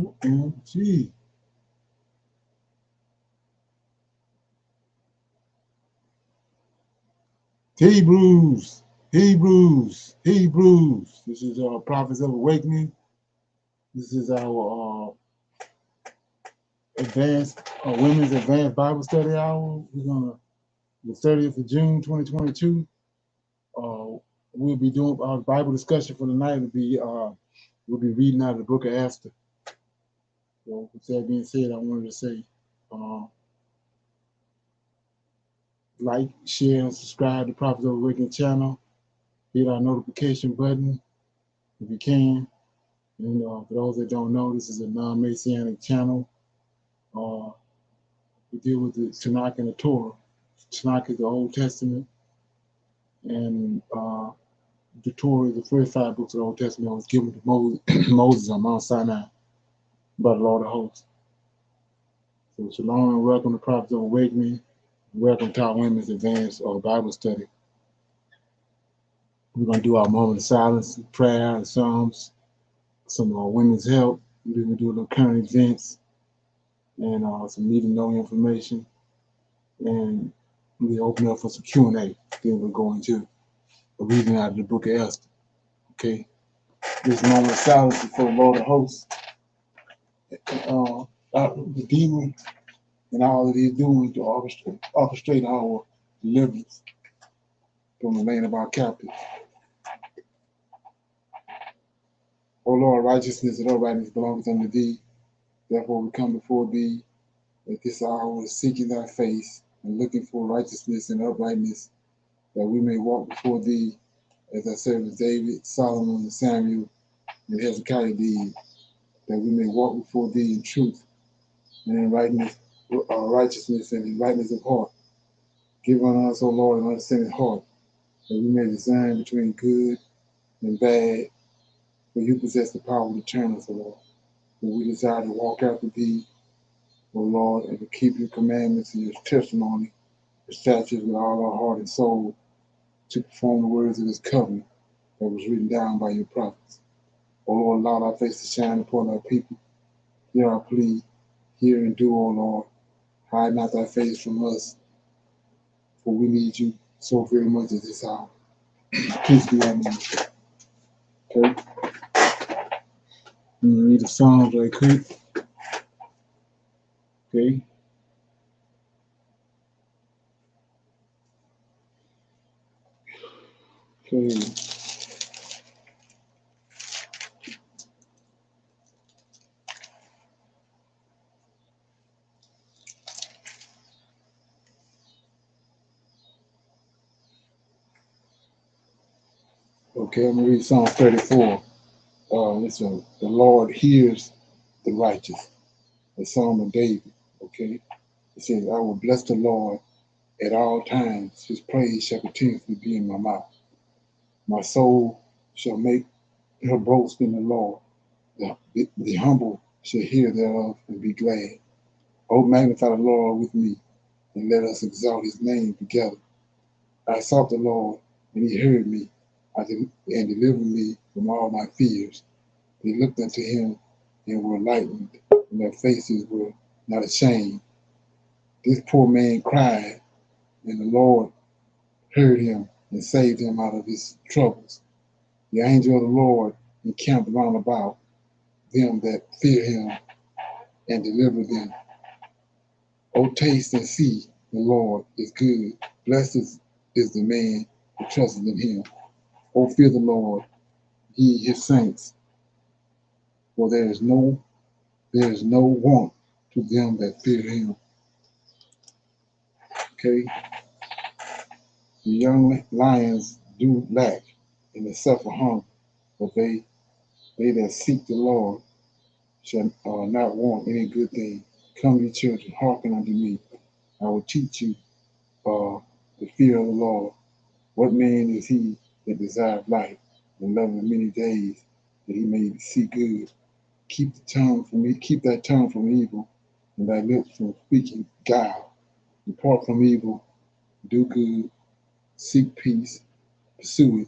OMG. Hebrews, Hebrews. This is Prophets of Awakening. This is our women's advanced Bible study hour. We're gonna the 30th of June, 2022. We'll be doing our Bible discussion for the night. We'll be reading out of the book of Esther. So with that being said, I wanted to say, like, share, and subscribe to Prophets of Awakening channel. Hit our notification button if you can. And for those that don't know, this is a non-Messianic channel. We deal with the Tanakh and the Torah. Tanakh is the Old Testament, and the Torah is the first 5 books of the Old Testament that was given to Moses on Mount Sinai by the Lord of Hosts. So shalom and welcome to Prophets of Awakening. Welcome to our Women's Advanced Bible Study. We're going to do our moment of silence, prayer, and psalms, some women's help. We're going to do a little current events and some need to know information. And we open up for some Q&A. Then we're going to a reading out of the book of Esther. Okay? This moment of silence before the Lord of Hosts. The demon and all that he's doing to orchestrate our deliverance from the land of our captives. O Lord, righteousness and uprightness belongs unto thee. Therefore we come before thee at this hour, seeking thy face and looking for righteousness and uprightness, that we may walk before thee as thy servants David, Solomon, and Samuel, and Hezekiah did, that we may walk before thee in truth and in righteousness and in rightness of heart. Give unto us, O Lord, an understanding heart, that we may discern between good and bad, for you possess the power to turn us, O Lord. For we desire to walk after thee, O Lord, and to keep your commandments and your testimony, your statutes with all our heart and soul, to perform the words of this covenant that was written down by your prophets. O Lord, allow thy face to shine upon our people. Hear our plea, hear and do, O Lord. Hide not thy face from us, for we need you so very much at this hour. Peace be unto you. Okay? I'm going to read the Psalms right quick. Okay? Okay. Okay, I'm going to read Psalm 34. The Lord hears the righteous. The Psalm of David. Okay? It says, I will bless the Lord at all times. His praise shall continuously be in my mouth. My soul shall make her boast in the Lord. The humble shall hear thereof and be glad. O magnify the Lord with me, and let us exalt his name together. I sought the Lord, and he heard me, and delivered me from all my fears. They looked unto him and were lightened, and their faces were not ashamed. This poor man cried, and the Lord heard him and saved him out of his troubles. The angel of the Lord encamped round about them that fear him and deliver them. O taste and see, the Lord is good. Blessed is the man who trusts in him. O fear the Lord, ye his saints, for there is no want to them that fear him. Okay? The young lions do lack and they suffer hunger, but they that seek the Lord shall not want any good thing. Come, ye children, hearken unto me. I will teach you the fear of the Lord. What man is he that desireth life and loveth many days, that he may see good? Keep thy tongue from evil, and thy lips from speaking guile. Depart from evil, do good, seek peace, pursue it.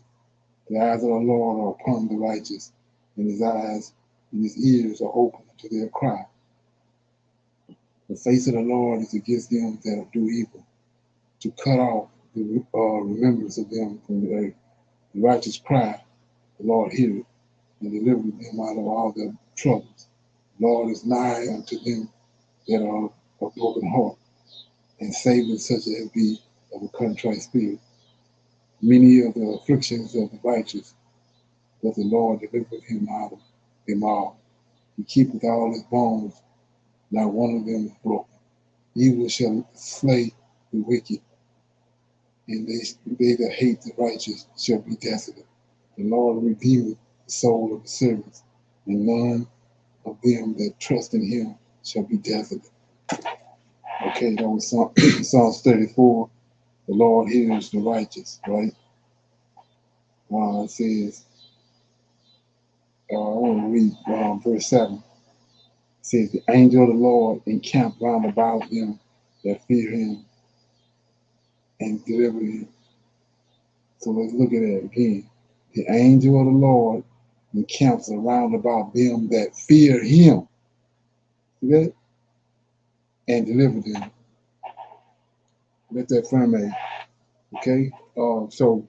The eyes of the Lord are upon the righteous, and his eyes and his ears are open to their cry. The face of the Lord is against them that do evil, to cut off the remembrance of them from the earth. The righteous cry, the Lord heareth, and delivereth them out of all their troubles. The Lord is nigh unto them that are of broken heart, and saveth such as be of a contrite spirit. Many of the afflictions of the righteous, but the Lord delivereth him out of them all. He keepeth all his bones, not one of them is broken. Evil shall slay the wicked, and they that hate the righteous shall be desolate. The Lord redeemeth the soul of the servants, and none of them that trust in him shall be desolate. Okay, that was Psalms 34. The Lord hears the righteous, right? It says, I want to read verse 7. It says, the angel of the Lord encamped round about them that fear him and deliver him. So let's look at that again. The angel of the Lord encamps around about them that fear him. See that? And deliver them. Let that affirmate. Okay? So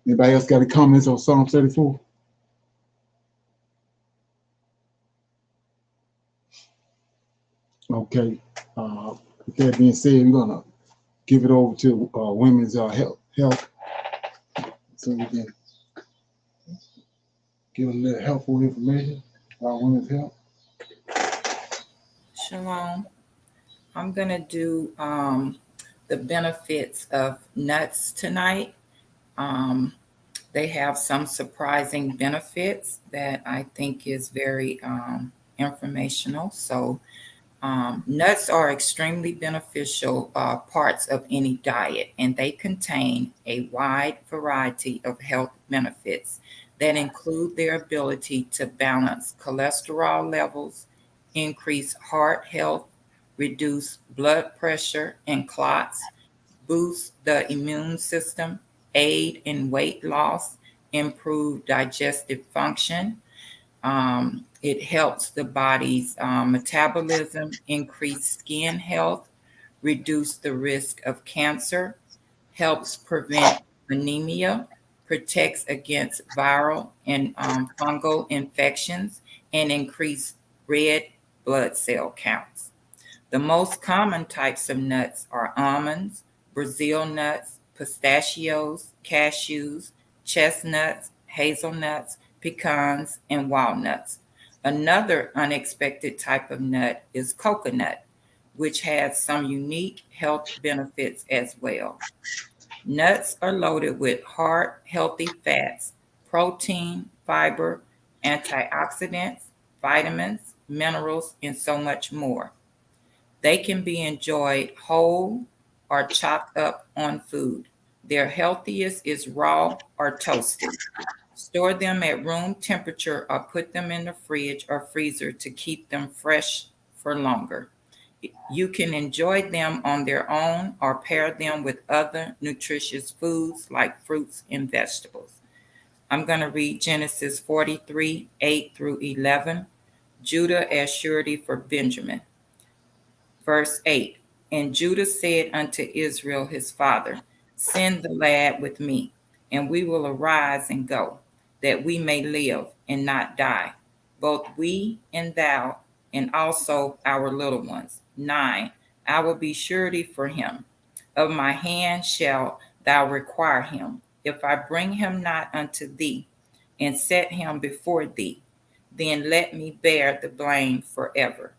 anybody else got any comments on Psalm 34? Okay. With that being said, we're gonna give it over to women's health, so we can give a little helpful information about women's health. Shalom. I'm gonna do the benefits of nuts tonight. They have some surprising benefits that I think is very informational. So nuts are extremely beneficial parts of any diet, and they contain a wide variety of health benefits that include their ability to balance cholesterol levels, increase heart health, reduce blood pressure and clots, boost the immune system, aid in weight loss, improve digestive function. It helps the body's metabolism, increase skin health, reduce the risk of cancer, helps prevent anemia, protects against viral and fungal infections, and increase red blood cell counts. The most common types of nuts are almonds, Brazil nuts, pistachios, cashews, chestnuts, hazelnuts, pecans, and walnuts. Another unexpected type of nut is coconut, which has some unique health benefits as well. Nuts are loaded with heart healthy fats, protein, fiber, antioxidants, vitamins, minerals, and so much more. They can be enjoyed whole or chopped up on food. Their healthiest is raw or toasted. Store them at room temperature or put them in the fridge or freezer to keep them fresh for longer. You can enjoy them on their own or pair them with other nutritious foods like fruits and vegetables. I'm going to read Genesis 43, 8 through 11. Judah as surety for Benjamin. Verse 8. And Judah said unto Israel his father, send the lad with me, and we will arise and go, that we may live and not die, both we and thou, and also our little ones. 9. I will be surety for him. Of my hand shall thou require him. If I bring him not unto thee, and set him before thee, then let me bear the blame forever.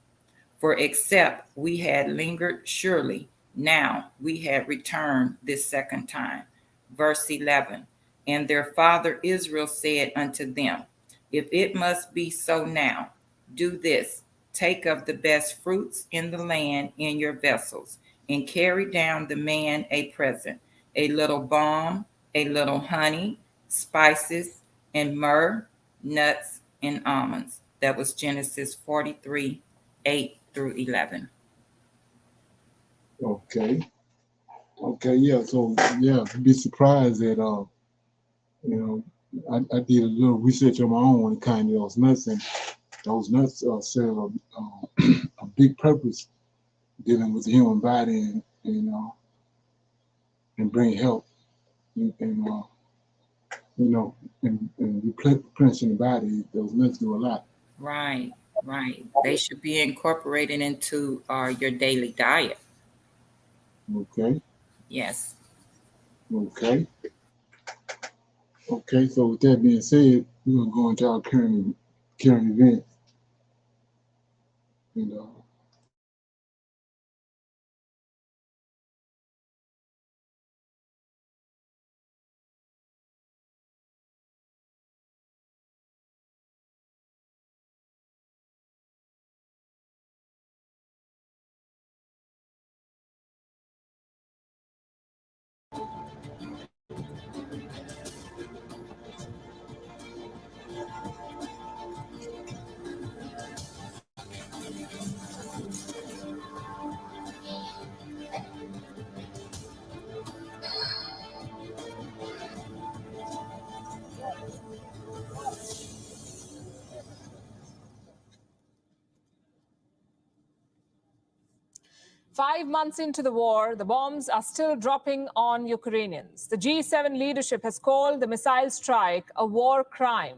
For except we had lingered surely, now we had returned this second time. Verse 11. And their father Israel said unto them, if it must be so now, do this, take of the best fruits in the land in your vessels, and carry down the man a present, a little balm, a little honey, spices, and myrrh, nuts, and almonds. That was Genesis 43, 8 through 11. Okay. Yeah. So yeah, you'd be surprised that I did a little research on my own when it came to those nuts, and Those nuts serve a big purpose dealing with the human body and bring health and replenishing the body. Those nuts do a lot. Right, right. They should be incorporated into your daily diet. Okay. Yes. Okay. Okay. So with that being said, we're gonna go into our current events. And 5 months into the war, the bombs are still dropping on Ukrainians. The G7 leadership has called the missile strike a war crime.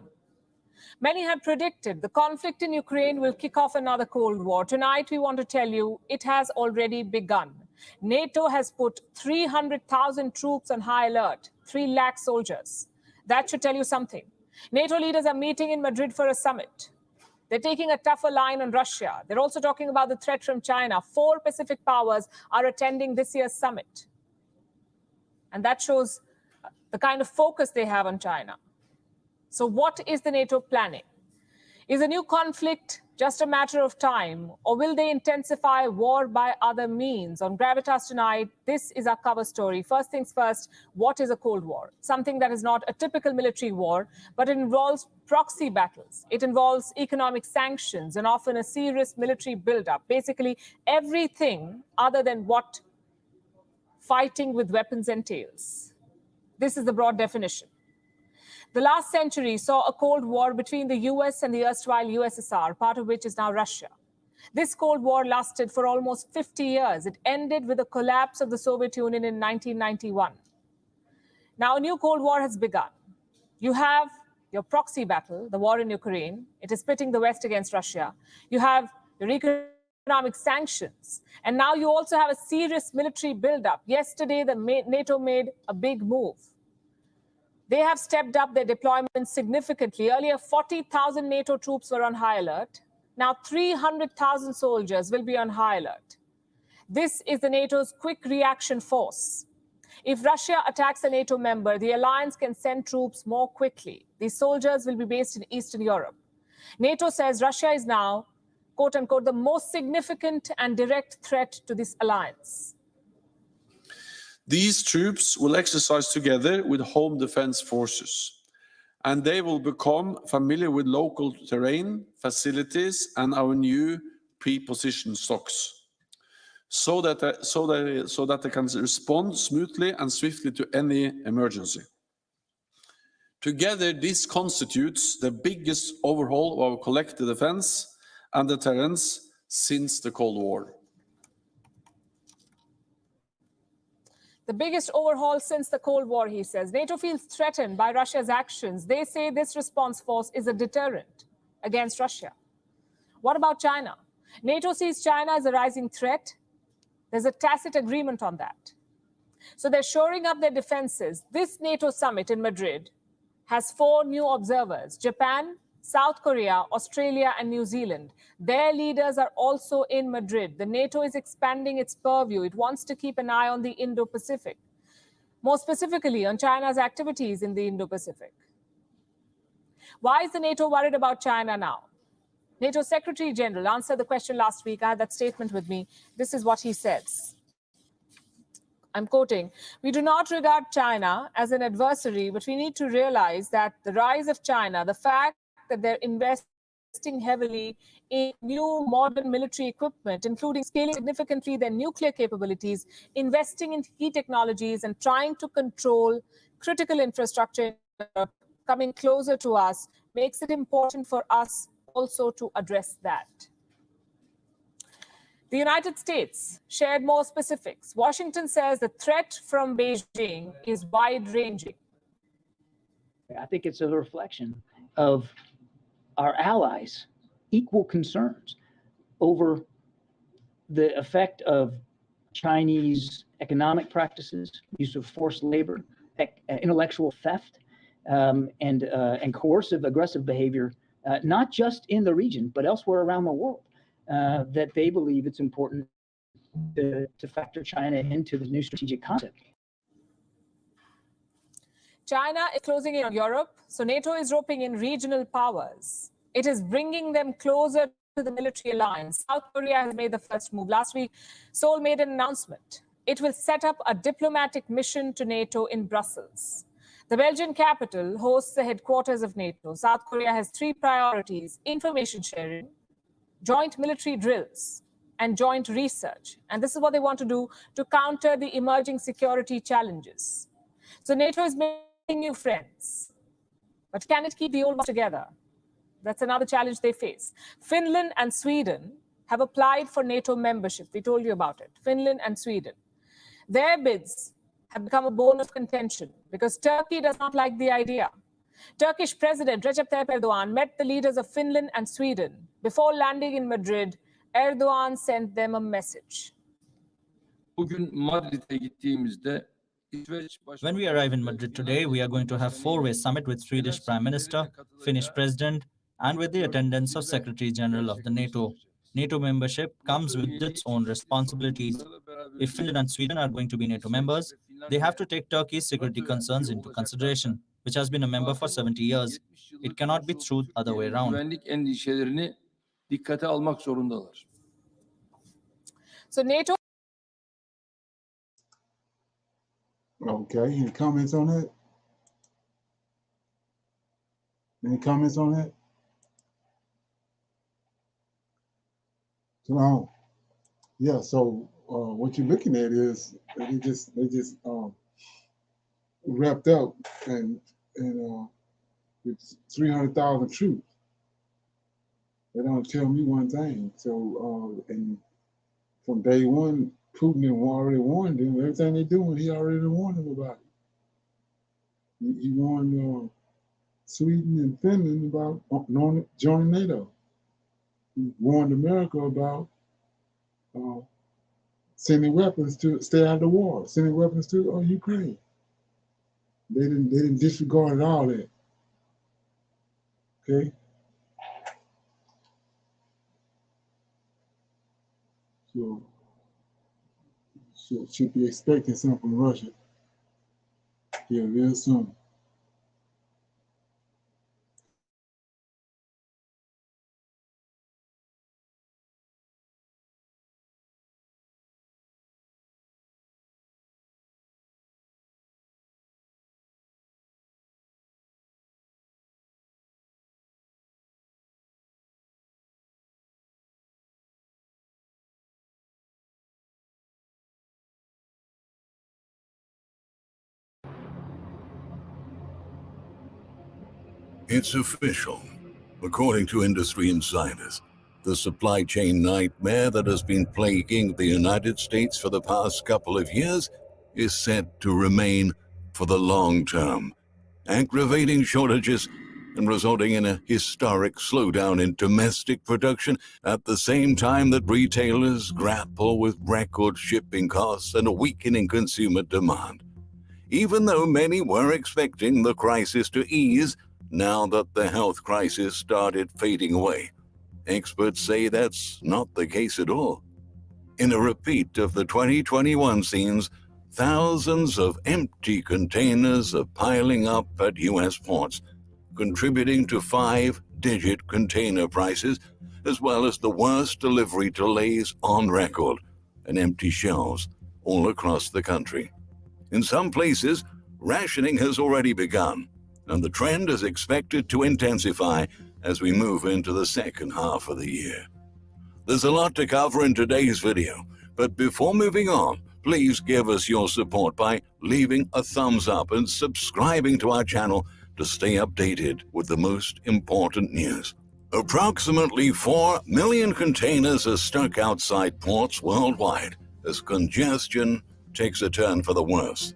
Many had predicted the conflict in Ukraine will kick off another Cold War. Tonight, we want to tell you it has already begun. NATO has put 300,000 troops on high alert, 3 lakh soldiers. That should tell you something. NATO leaders are meeting in Madrid for a summit. They're taking a tougher line on Russia. They're also talking about the threat from China. 4 Pacific powers are attending this year's summit. And that shows the kind of focus they have on China. So what is the NATO planning? Is a new conflict just a matter of time, or will they intensify war by other means? On Gravitas tonight, this is our cover story. First things first, what is a Cold War? Something that is not a typical military war, but it involves proxy battles. It involves economic sanctions and often a serious military buildup. Basically, everything other than what fighting with weapons entails. This is the broad definition. The last century saw a Cold War between the US and the erstwhile USSR, part of which is now Russia. This Cold War lasted for almost 50 years. It ended with the collapse of the Soviet Union in 1991. Now, a new Cold War has begun. You have your proxy battle, the war in Ukraine. It is pitting the West against Russia. You have your economic sanctions. And now you also have a serious military buildup. Yesterday, NATO made a big move. They have stepped up their deployment significantly. Earlier, 40,000 NATO troops were on high alert. Now, 300,000 soldiers will be on high alert. This is the NATO's quick reaction force. If Russia attacks a NATO member, the alliance can send troops more quickly. These soldiers will be based in Eastern Europe. NATO says Russia is now, quote unquote, the most significant and direct threat to this alliance. These troops will exercise together with home defense forces, and they will become familiar with local terrain, facilities, and our new pre-positioned stocks, so that they can respond smoothly and swiftly to any emergency. Together, this constitutes the biggest overhaul of our collective defense and deterrence since the Cold War. The biggest overhaul since the Cold War, he says. NATO feels threatened by Russia's actions. They say this response force is a deterrent against Russia. What about China? NATO sees China as a rising threat. There's a tacit agreement on that. So they're shoring up their defenses. This NATO summit in Madrid has 4 new observers: Japan, South Korea, Australia, and New Zealand. Their leaders are also in Madrid. The NATO is expanding its purview. It wants to keep an eye on the Indo-Pacific, more specifically on China's activities in the Indo-Pacific. Why is the NATO worried about China now? NATO Secretary General answered the question last week. I had that statement with me. This is what he says. I'm quoting, "We do not regard China as an adversary, but we need to realize that the rise of China, the fact that they're investing heavily in new modern military equipment, including scaling significantly their nuclear capabilities, investing in key technologies, and trying to control critical infrastructure, coming closer to us, makes it important for us also to address that. The United States shared more specifics. Washington says the threat from Beijing is wide-ranging. I think it's a reflection of our allies' equal concerns over the effect of Chinese economic practices, use of forced labor, intellectual theft, and coercive, aggressive behavior, not just in the region, but elsewhere around the world, that they believe it's important to factor China into the new strategic concept. China is closing in on Europe, so NATO is roping in regional powers. It is bringing them closer to the military alliance. South Korea has made the first move. Last week, Seoul made an announcement. It will set up a diplomatic mission to NATO in Brussels. The Belgian capital hosts the headquarters of NATO. South Korea has three priorities: information sharing, joint military drills, and joint research. And this is what they want to do to counter the emerging security challenges. So NATO is making new friends. But can it keep the old ones together? That's another challenge they face. Finland and Sweden have applied for NATO membership. We told you about it. Finland and Sweden. Their bids have become a bone of contention because Turkey does not like the idea. Turkish President Recep Tayyip Erdogan met the leaders of Finland and Sweden. Before landing in Madrid, Erdogan sent them a message. When we arrive in Madrid today, we are going to have four-way summit with Swedish Prime Minister, Finnish President, and with the attendance of Secretary General of the NATO. NATO membership comes with its own responsibilities. If Finland and Sweden are going to be NATO members, they have to take Turkey's security concerns into consideration, which has been a member for 70 years. It cannot be through the other way around. So NATO... Okay, any comments on that? Any comments on that? So, yeah, so what you're looking at is they just wrapped up and with 300,000 troops. They don't tell me one thing. So and from day one, Putin already warned them. Everything they're doing, he already warned them about it. He warned Sweden and Finland about joining NATO. He warned America about sending weapons to stay out of the war, sending weapons to Ukraine. They didn't disregard all that. Okay. So should be expecting something from Russia here real soon. It's official. According to industry insiders, the supply chain nightmare that has been plaguing the United States for the past couple of years is set to remain for the long term, aggravating shortages and resulting in a historic slowdown in domestic production at the same time that retailers grapple with record shipping costs and a weakening consumer demand. Even though many were expecting the crisis to ease now that the health crisis started fading away, experts say that's not the case at all. In a repeat of the 2021 scenes, thousands of empty containers are piling up at U.S. ports, contributing to 5-digit container prices, as well as the worst delivery delays on record and empty shelves all across the country. In some places, rationing has already begun, and the trend is expected to intensify as we move into the second half of the year. There's a lot to cover in today's video, but before moving on, please give us your support by leaving a thumbs up and subscribing to our channel to stay updated with the most important news. Approximately 4 million containers are stuck outside ports worldwide as congestion takes a turn for the worse.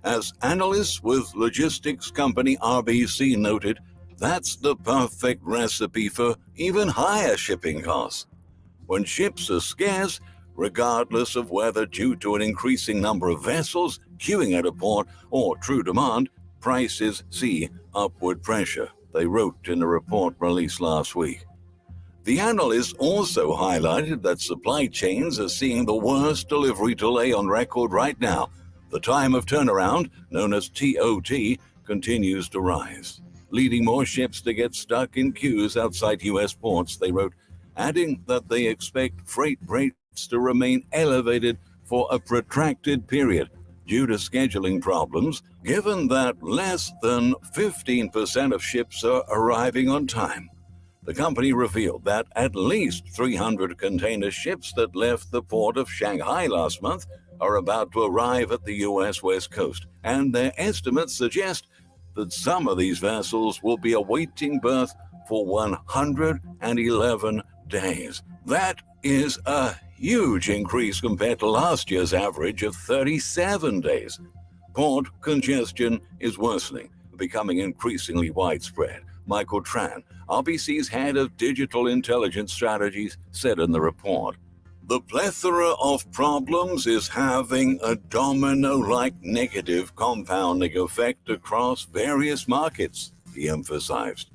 As analysts with logistics company RBC noted, that's the perfect recipe for even higher shipping costs. When ships are scarce, regardless of whether due to an increasing number of vessels queuing at a port or true demand, prices see upward pressure, they wrote in a report released last week. The analyst also highlighted that supply chains are seeing the worst delivery delay on record right now. The time of turnaround, known as TOT, continues to rise, leading more ships to get stuck in queues outside U.S. ports, they wrote, adding that they expect freight rates to remain elevated for a protracted period due to scheduling problems, given that less than 15% of ships are arriving on time. The company revealed that at least 300 container ships that left the port of Shanghai last month are about to arrive at the U.S. West Coast, and their estimates suggest that some of these vessels will be awaiting berth for 111 days. That is a huge increase compared to last year's average of 37 days. Port congestion is worsening, becoming increasingly widespread. Michael Tran, RBC's head of digital intelligence strategies, said in the report. The plethora of problems is having a domino-like negative compounding effect across various markets, he emphasized.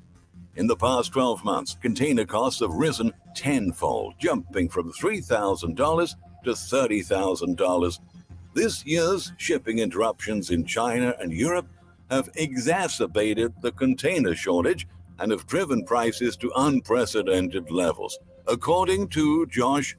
In the past 12 months, container costs have risen tenfold, jumping from $3,000 to $30,000. This year's shipping interruptions in China and Europe have exacerbated the container shortage and have driven prices to unprecedented levels, according to Josh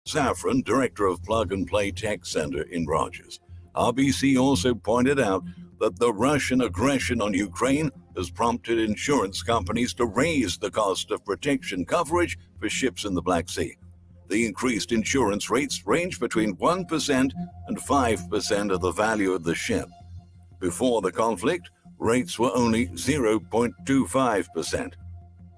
Safran, director of Plug and Play Tech Center in Rogers. RBC also pointed out that the Russian aggression on Ukraine has prompted insurance companies to raise the cost of protection coverage for ships in the Black Sea. The increased insurance rates range between 1% and 5% of the value of the ship. Before the conflict, rates were only 0.25%.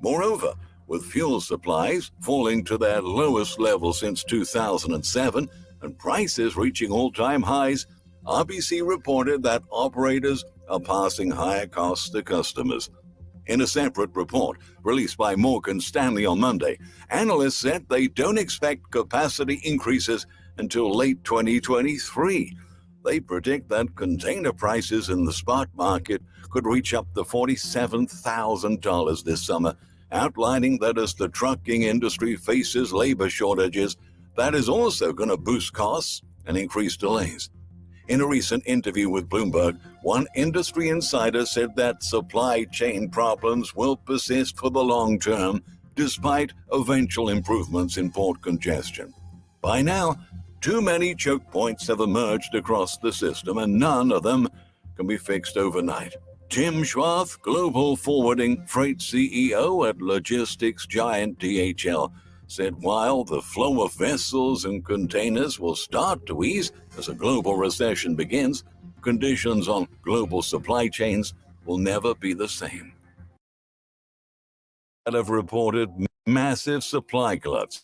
Moreover, with fuel supplies falling to their lowest level since 2007 and prices reaching all-time highs, RBC reported that operators are passing higher costs to customers. In a separate report released by Morgan Stanley on Monday, analysts said they don't expect capacity increases until late 2023. They predict that container prices in the spot market could reach up to $47,000 this summer, outlining that as the trucking industry faces labor shortages, that is also going to boost costs and increase delays. In a recent interview with Bloomberg, one industry insider said that supply chain problems will persist for the long term, despite eventual improvements in port congestion. By now, too many choke points have emerged across the system, and none of them can be fixed overnight. Tim Schwarth, Global Forwarding Freight CEO at logistics giant DHL, said while the flow of vessels and containers will start to ease as a global recession begins, conditions on global supply chains will never be the same. That have reported massive supply gluts: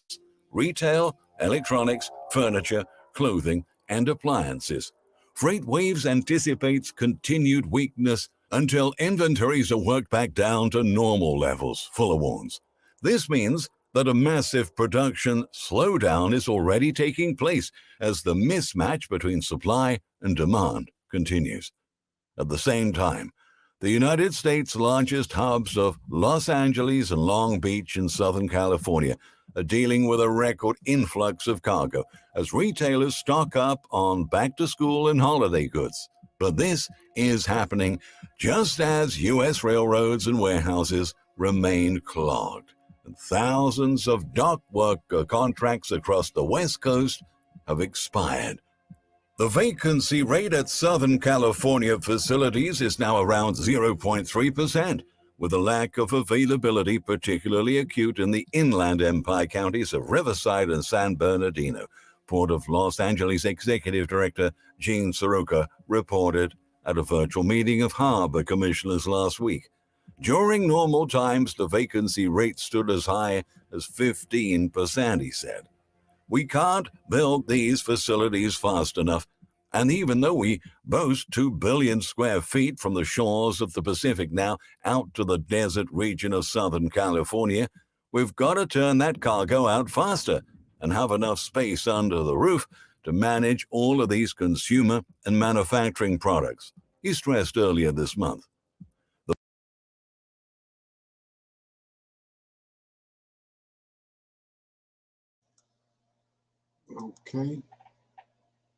retail, electronics, furniture, clothing, and appliances. FreightWaves anticipates continued weakness until inventories are worked back down to normal levels, Fuller warns. This means that a massive production slowdown is already taking place as the mismatch between supply and demand continues. At the same time, the United States' largest hubs of Los Angeles and Long Beach in Southern California are dealing with a record influx of cargo as retailers stock up on back-to-school and holiday goods. But this is happening just as U.S. railroads and warehouses remain clogged, and thousands of dock worker contracts across the West Coast have expired. The vacancy rate at Southern California facilities is now around 0.3%, with a lack of availability particularly acute in the Inland Empire counties of Riverside and San Bernardino, Port of Los Angeles Executive Director Gene Soroka reported at a virtual meeting of harbor commissioners last week. During normal times, the vacancy rate stood as high as 15%, he said. We can't build these facilities fast enough. And even though we boast 2 billion square feet from the shores of the Pacific now out to the desert region of Southern California, we've got to turn that cargo out faster and have enough space under the roof to manage all of these consumer and manufacturing products, he stressed earlier this month. Okay.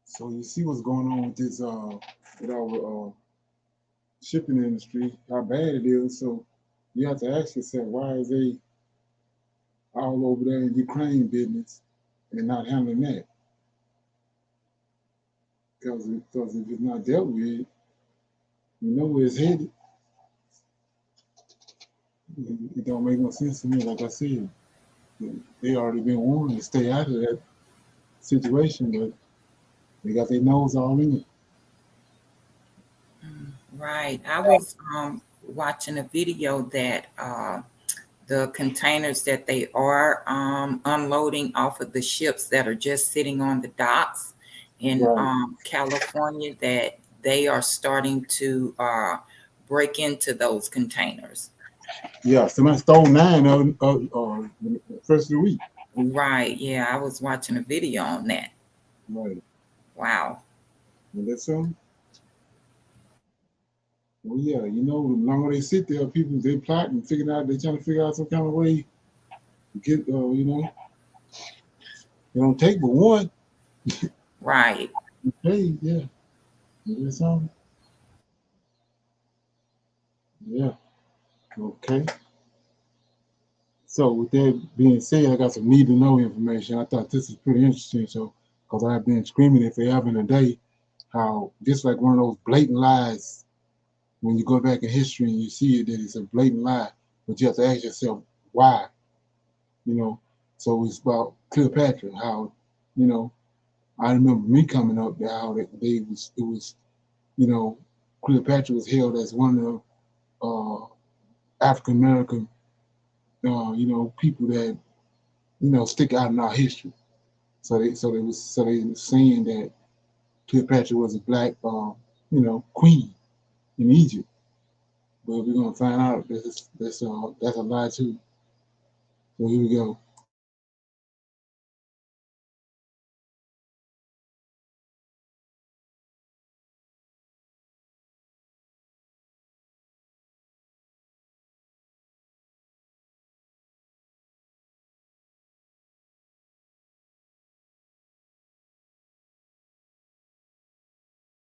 So you see what's going on with this with our shipping industry, how bad it is. So you have to ask yourself, why is they all over there in Ukraine business and not handling that? Because if it's not dealt with, you know where it's headed. It don't make no sense to me. Like I said, they already been warned to stay out of that situation, but they got their nose all in it. Right. I was watching a video that the containers that they are unloading off of the ships that are just sitting on the docks in Right. California, that they are starting to break into those containers. Yeah, somebody stole 9 of them first of the week. Right. Yeah, I was watching a video on that. Right. Wow. And that's something. Well, yeah, you know, the longer they sit there, people they plotting, they trying to figure out some kind of way to get, you know, they don't take but one. Right. Okay, yeah, that's something. Yeah, okay. So with that being said, I got some need to know information. I thought this is pretty interesting. So, because I've been screaming it forever and a day, how just like one of those blatant lies, when you go back in history and you see it, that it's a blatant lie, but you have to ask yourself why. You know, so it's about Cleopatra. How, you know, I remember me coming up there how it was, you know, Cleopatra was hailed as one of African American, you know, people that you know stick out in our history. So they were saying that Cleopatra was a black, you know, queen in Egypt. But we're gonna find out that's a lie too. So here we go.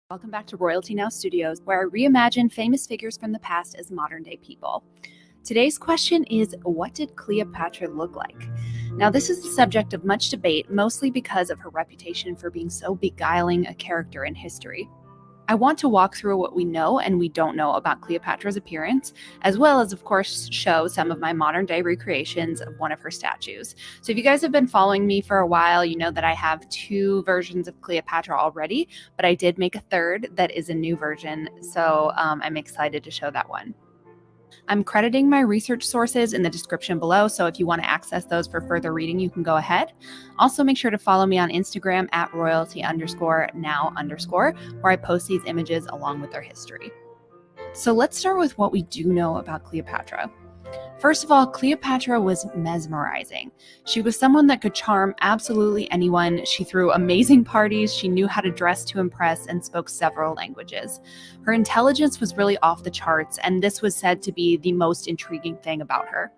Welcome back to Royalty Now Studios, where I reimagine famous figures from the past as modern-day people. Today's question is, what did Cleopatra look like? Now, this is the subject of much debate, mostly because of her reputation for being so beguiling a character in history. I want to walk through what we know and we don't know about Cleopatra's appearance, as well as, of course, show some of my modern-day recreations of one of her statues. So if you guys have been following me for a while, you know that I have 2 versions of Cleopatra already, but I did make a third that is a new version, so I'm excited to show that one. I'm crediting my research sources in the description below, so if you want to access those for further reading, you can go ahead. Also, make sure to follow me on Instagram at royalty_now_, where I post these images along with their history. So let's start with what we do know about Cleopatra. First of all, Cleopatra was mesmerizing. She was someone that could charm absolutely anyone. She threw amazing parties, she knew how to dress to impress, and spoke several languages. Her intelligence was really off the charts, and this was said to be the most intriguing thing about her.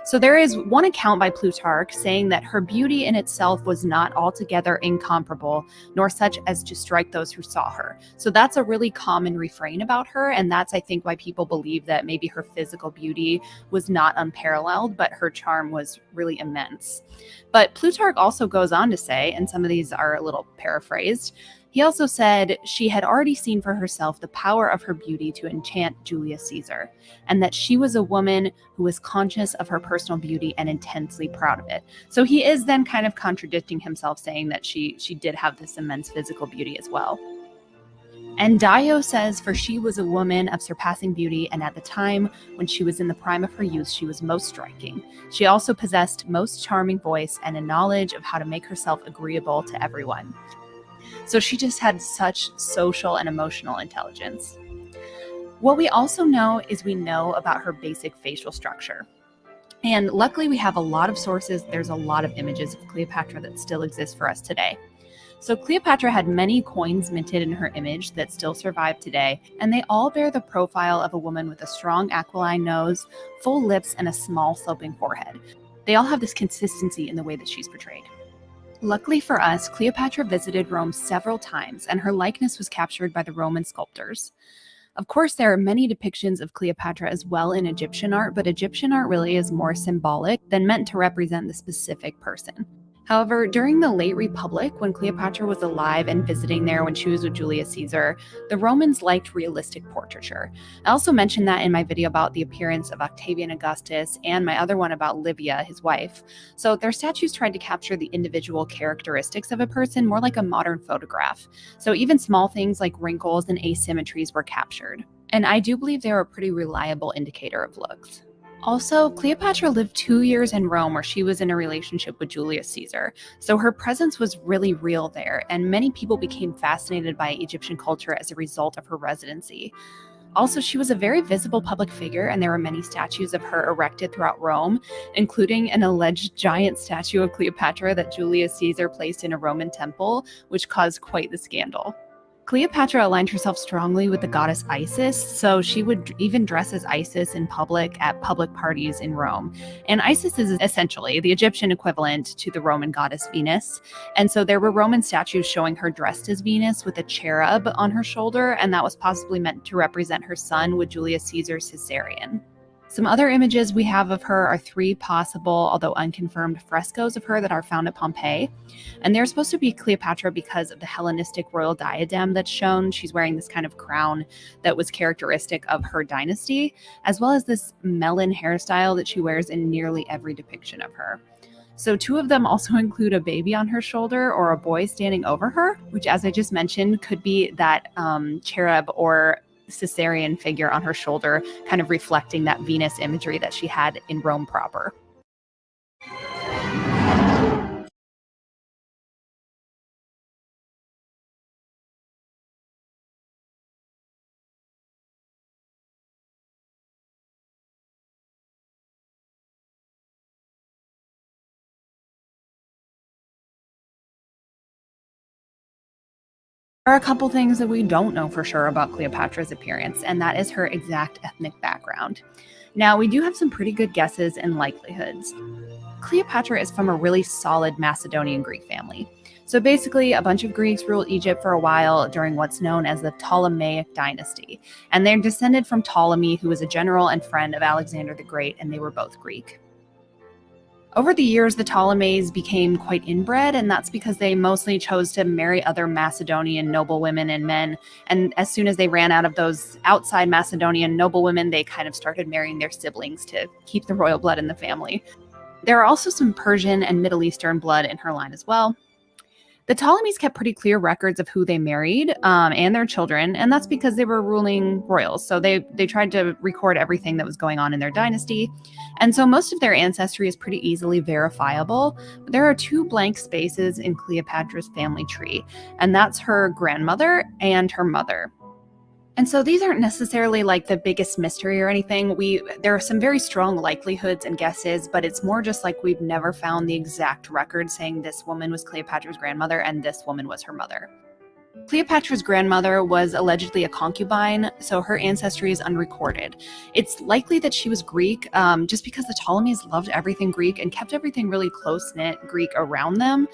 So there is one account by Plutarch saying that her beauty in itself was not altogether incomparable, nor such as to strike those who saw her. So that's a really common refrain about her, and that's, I think, why people believe that maybe her physical beauty was not unparalleled, but her charm was really immense. But Plutarch also goes on to say, and some of these are a little paraphrased, He also said she had already seen for herself the power of her beauty to enchant Julius Caesar, and that she was a woman who was conscious of her personal beauty and intensely proud of it. So he is then kind of contradicting himself, saying that she did have this immense physical beauty as well. And Dio says, for she was a woman of surpassing beauty, and at the time when she was in the prime of her youth, she was most striking. She also possessed most charming voice and a knowledge of how to make herself agreeable to everyone. So she just had such social and emotional intelligence. What we also know is we know about her basic facial structure. And luckily we have a lot of sources. There's a lot of images of Cleopatra that still exist for us today. So Cleopatra had many coins minted in her image that still survive today, and they all bear the profile of a woman with a strong aquiline nose, full lips, and a small sloping forehead. They all have this consistency in the way that she's portrayed. Luckily for us, Cleopatra visited Rome several times, and her likeness was captured by the Roman sculptors. Of course, there are many depictions of Cleopatra as well in Egyptian art, but Egyptian art really is more symbolic than meant to represent the specific person. However, during the late Republic, when Cleopatra was alive and visiting there when she was with Julius Caesar, the Romans liked realistic portraiture. I also mentioned that in my video about the appearance of Octavian Augustus and my other one about Livia, his wife. So their statues tried to capture the individual characteristics of a person more like a modern photograph. So even small things like wrinkles and asymmetries were captured. And I do believe they were a pretty reliable indicator of looks. Also, Cleopatra lived 2 years in Rome where she was in a relationship with Julius Caesar, so her presence was really real there, and many people became fascinated by Egyptian culture as a result of her residency. Also, she was a very visible public figure, and there were many statues of her erected throughout Rome, including an alleged giant statue of Cleopatra that Julius Caesar placed in a Roman temple, which caused quite the scandal. Cleopatra aligned herself strongly with the goddess Isis, so she would even dress as Isis in public at public parties in Rome. And Isis is essentially the Egyptian equivalent to the Roman goddess Venus. And so there were Roman statues showing her dressed as Venus with a cherub on her shoulder, and that was possibly meant to represent her son with Julius Caesar's Caesarion. Some other images we have of her are 3 possible, although unconfirmed, frescoes of her that are found at Pompeii. And they're supposed to be Cleopatra because of the Hellenistic royal diadem that's shown. She's wearing this kind of crown that was characteristic of her dynasty, as well as this melon hairstyle that she wears in nearly every depiction of her. So 2 of them also include a baby on her shoulder or a boy standing over her, which, as I just mentioned, could be that cherub or Caesarian figure on her shoulder, kind of reflecting that Venus imagery that she had in Rome proper. There are a couple things that we don't know for sure about Cleopatra's appearance, and that is her exact ethnic background. Now, we do have some pretty good guesses and likelihoods. Cleopatra is from a really solid Macedonian Greek family. So basically, a bunch of Greeks ruled Egypt for a while during what's known as the Ptolemaic dynasty. And they're descended from Ptolemy, who was a general and friend of Alexander the Great, and they were both Greek. Over the years, the Ptolemies became quite inbred, and that's because they mostly chose to marry other Macedonian noblewomen and men. And as soon as they ran out of those outside Macedonian noblewomen, they kind of started marrying their siblings to keep the royal blood in the family. There are also some Persian and Middle Eastern blood in her line as well. The Ptolemies kept pretty clear records of who they married and their children, and that's because they were ruling royals. So they tried to record everything that was going on in their dynasty. And so most of their ancestry is pretty easily verifiable. But there are 2 blank spaces in Cleopatra's family tree, and that's her grandmother and her mother. And so these aren't necessarily like the biggest mystery or anything. There are some very strong likelihoods and guesses, but it's more just like we've never found the exact record saying this woman was Cleopatra's grandmother and this woman was her mother. Cleopatra's grandmother was allegedly a concubine, so her ancestry is unrecorded. It's likely that she was Greek, just because the Ptolemies loved everything Greek and kept everything really close-knit Greek around them.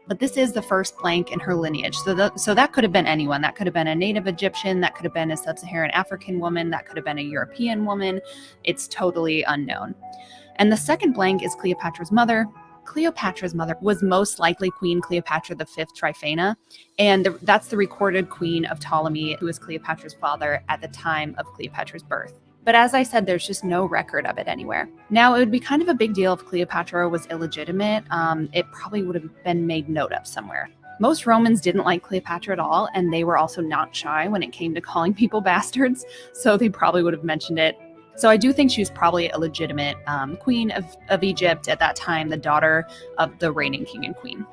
But this is the first blank in her lineage. So that could have been anyone. That could have been a native Egyptian. That could have been a sub-Saharan African woman. That could have been a European woman. It's totally unknown. And the second blank is Cleopatra's mother. Cleopatra's mother was most likely Queen Cleopatra V Tryphena, and that's the recorded queen of Ptolemy, who was Cleopatra's father at the time of Cleopatra's birth. But as I said, there's just no record of it anywhere. Now, it would be kind of a big deal if Cleopatra was illegitimate. It probably would have been made note of somewhere. Most Romans didn't like Cleopatra at all, and they were also not shy when it came to calling people bastards, so they probably would have mentioned it. So I do think she was probably a legitimate queen of Egypt at that time, the daughter of the reigning king and queen.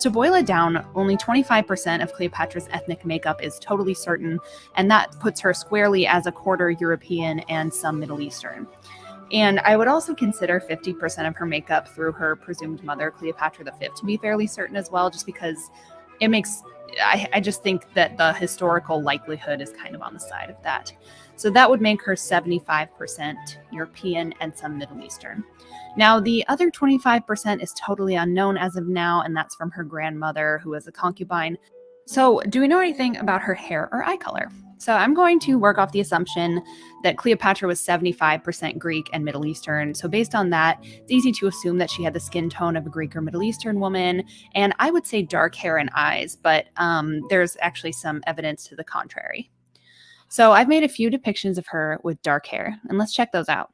To boil it down, only 25% of Cleopatra's ethnic makeup is totally certain, and that puts her squarely as a quarter European and some Middle Eastern. And I would also consider 50% of her makeup through her presumed mother, Cleopatra V, to be fairly certain as well, just because it makes, I just think that the historical likelihood is kind of on the side of that. So that would make her 75% European and some Middle Eastern. Now, the other 25% is totally unknown as of now, and that's from her grandmother, who was a concubine. So, do we know anything about her hair or eye color? So, I'm going to work off the assumption that Cleopatra was 75% Greek and Middle Eastern. So, based on that, it's easy to assume that she had the skin tone of a Greek or Middle Eastern woman, and I would say dark hair and eyes, but there's actually some evidence to the contrary. So, I've made a few depictions of her with dark hair, and let's check those out.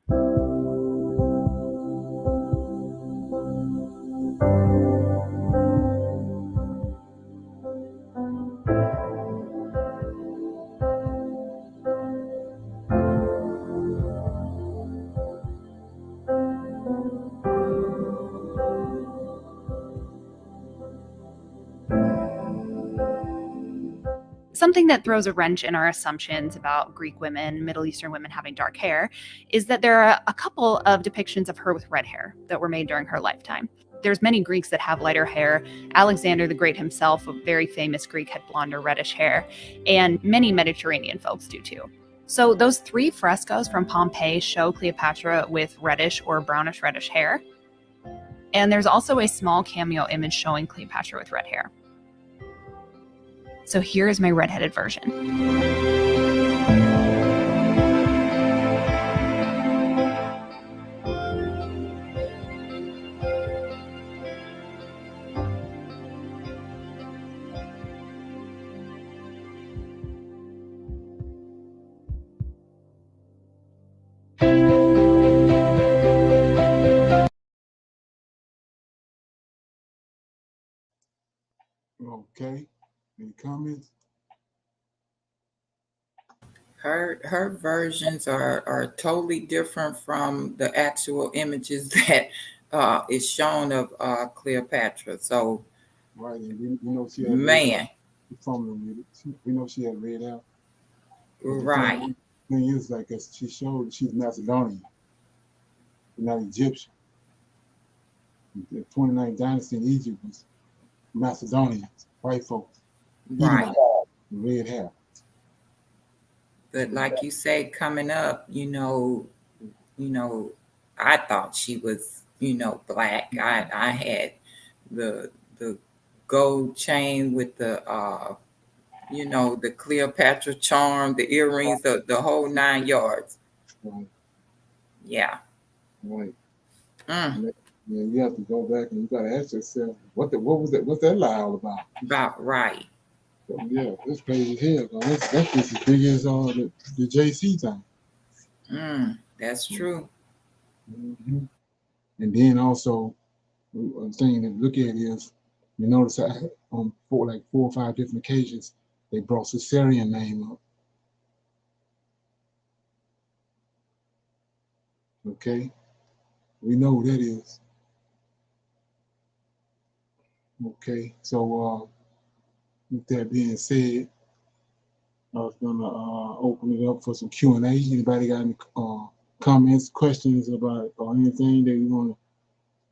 Something that throws a wrench in our assumptions about Greek women, Middle Eastern women having dark hair is that there are a couple of depictions of her with red hair that were made during her lifetime. There's many Greeks that have lighter hair. Alexander the Great himself, a very famous Greek, had blonde or reddish hair, and many Mediterranean folks do too. So those 3 frescoes from Pompeii show Cleopatra with reddish or brownish reddish hair. And there's also a small cameo image showing Cleopatra with red hair. So here is my redheaded version. Okay. Any comments? Her versions are totally different from the actual images that is shown of Cleopatra. So, Right, and we know she had man, we know she had red hair. right, The thing is, like, she showed she's Macedonian, not Egyptian. The 29th dynasty in Egypt was Macedonians, white folks, right. red hair. But like you said, coming up, I thought she was, black. I had the gold chain with the the Cleopatra charm, the earrings, the whole 9 yards. Right. Yeah. Right. Mm. Yeah, you have to go back and you got to ask yourself, what's that lie all about? About right. So, yeah, this page is here. That's just as big as the JC time. That's true. Mm-hmm. And then also, a thing to look at is, you notice on 4 or 5 different occasions, they brought Caesarean name up. Okay, we know who that is. Okay, so with that being said, I was gonna open it up for some Q&A. Anybody got any comments, questions about or anything that you want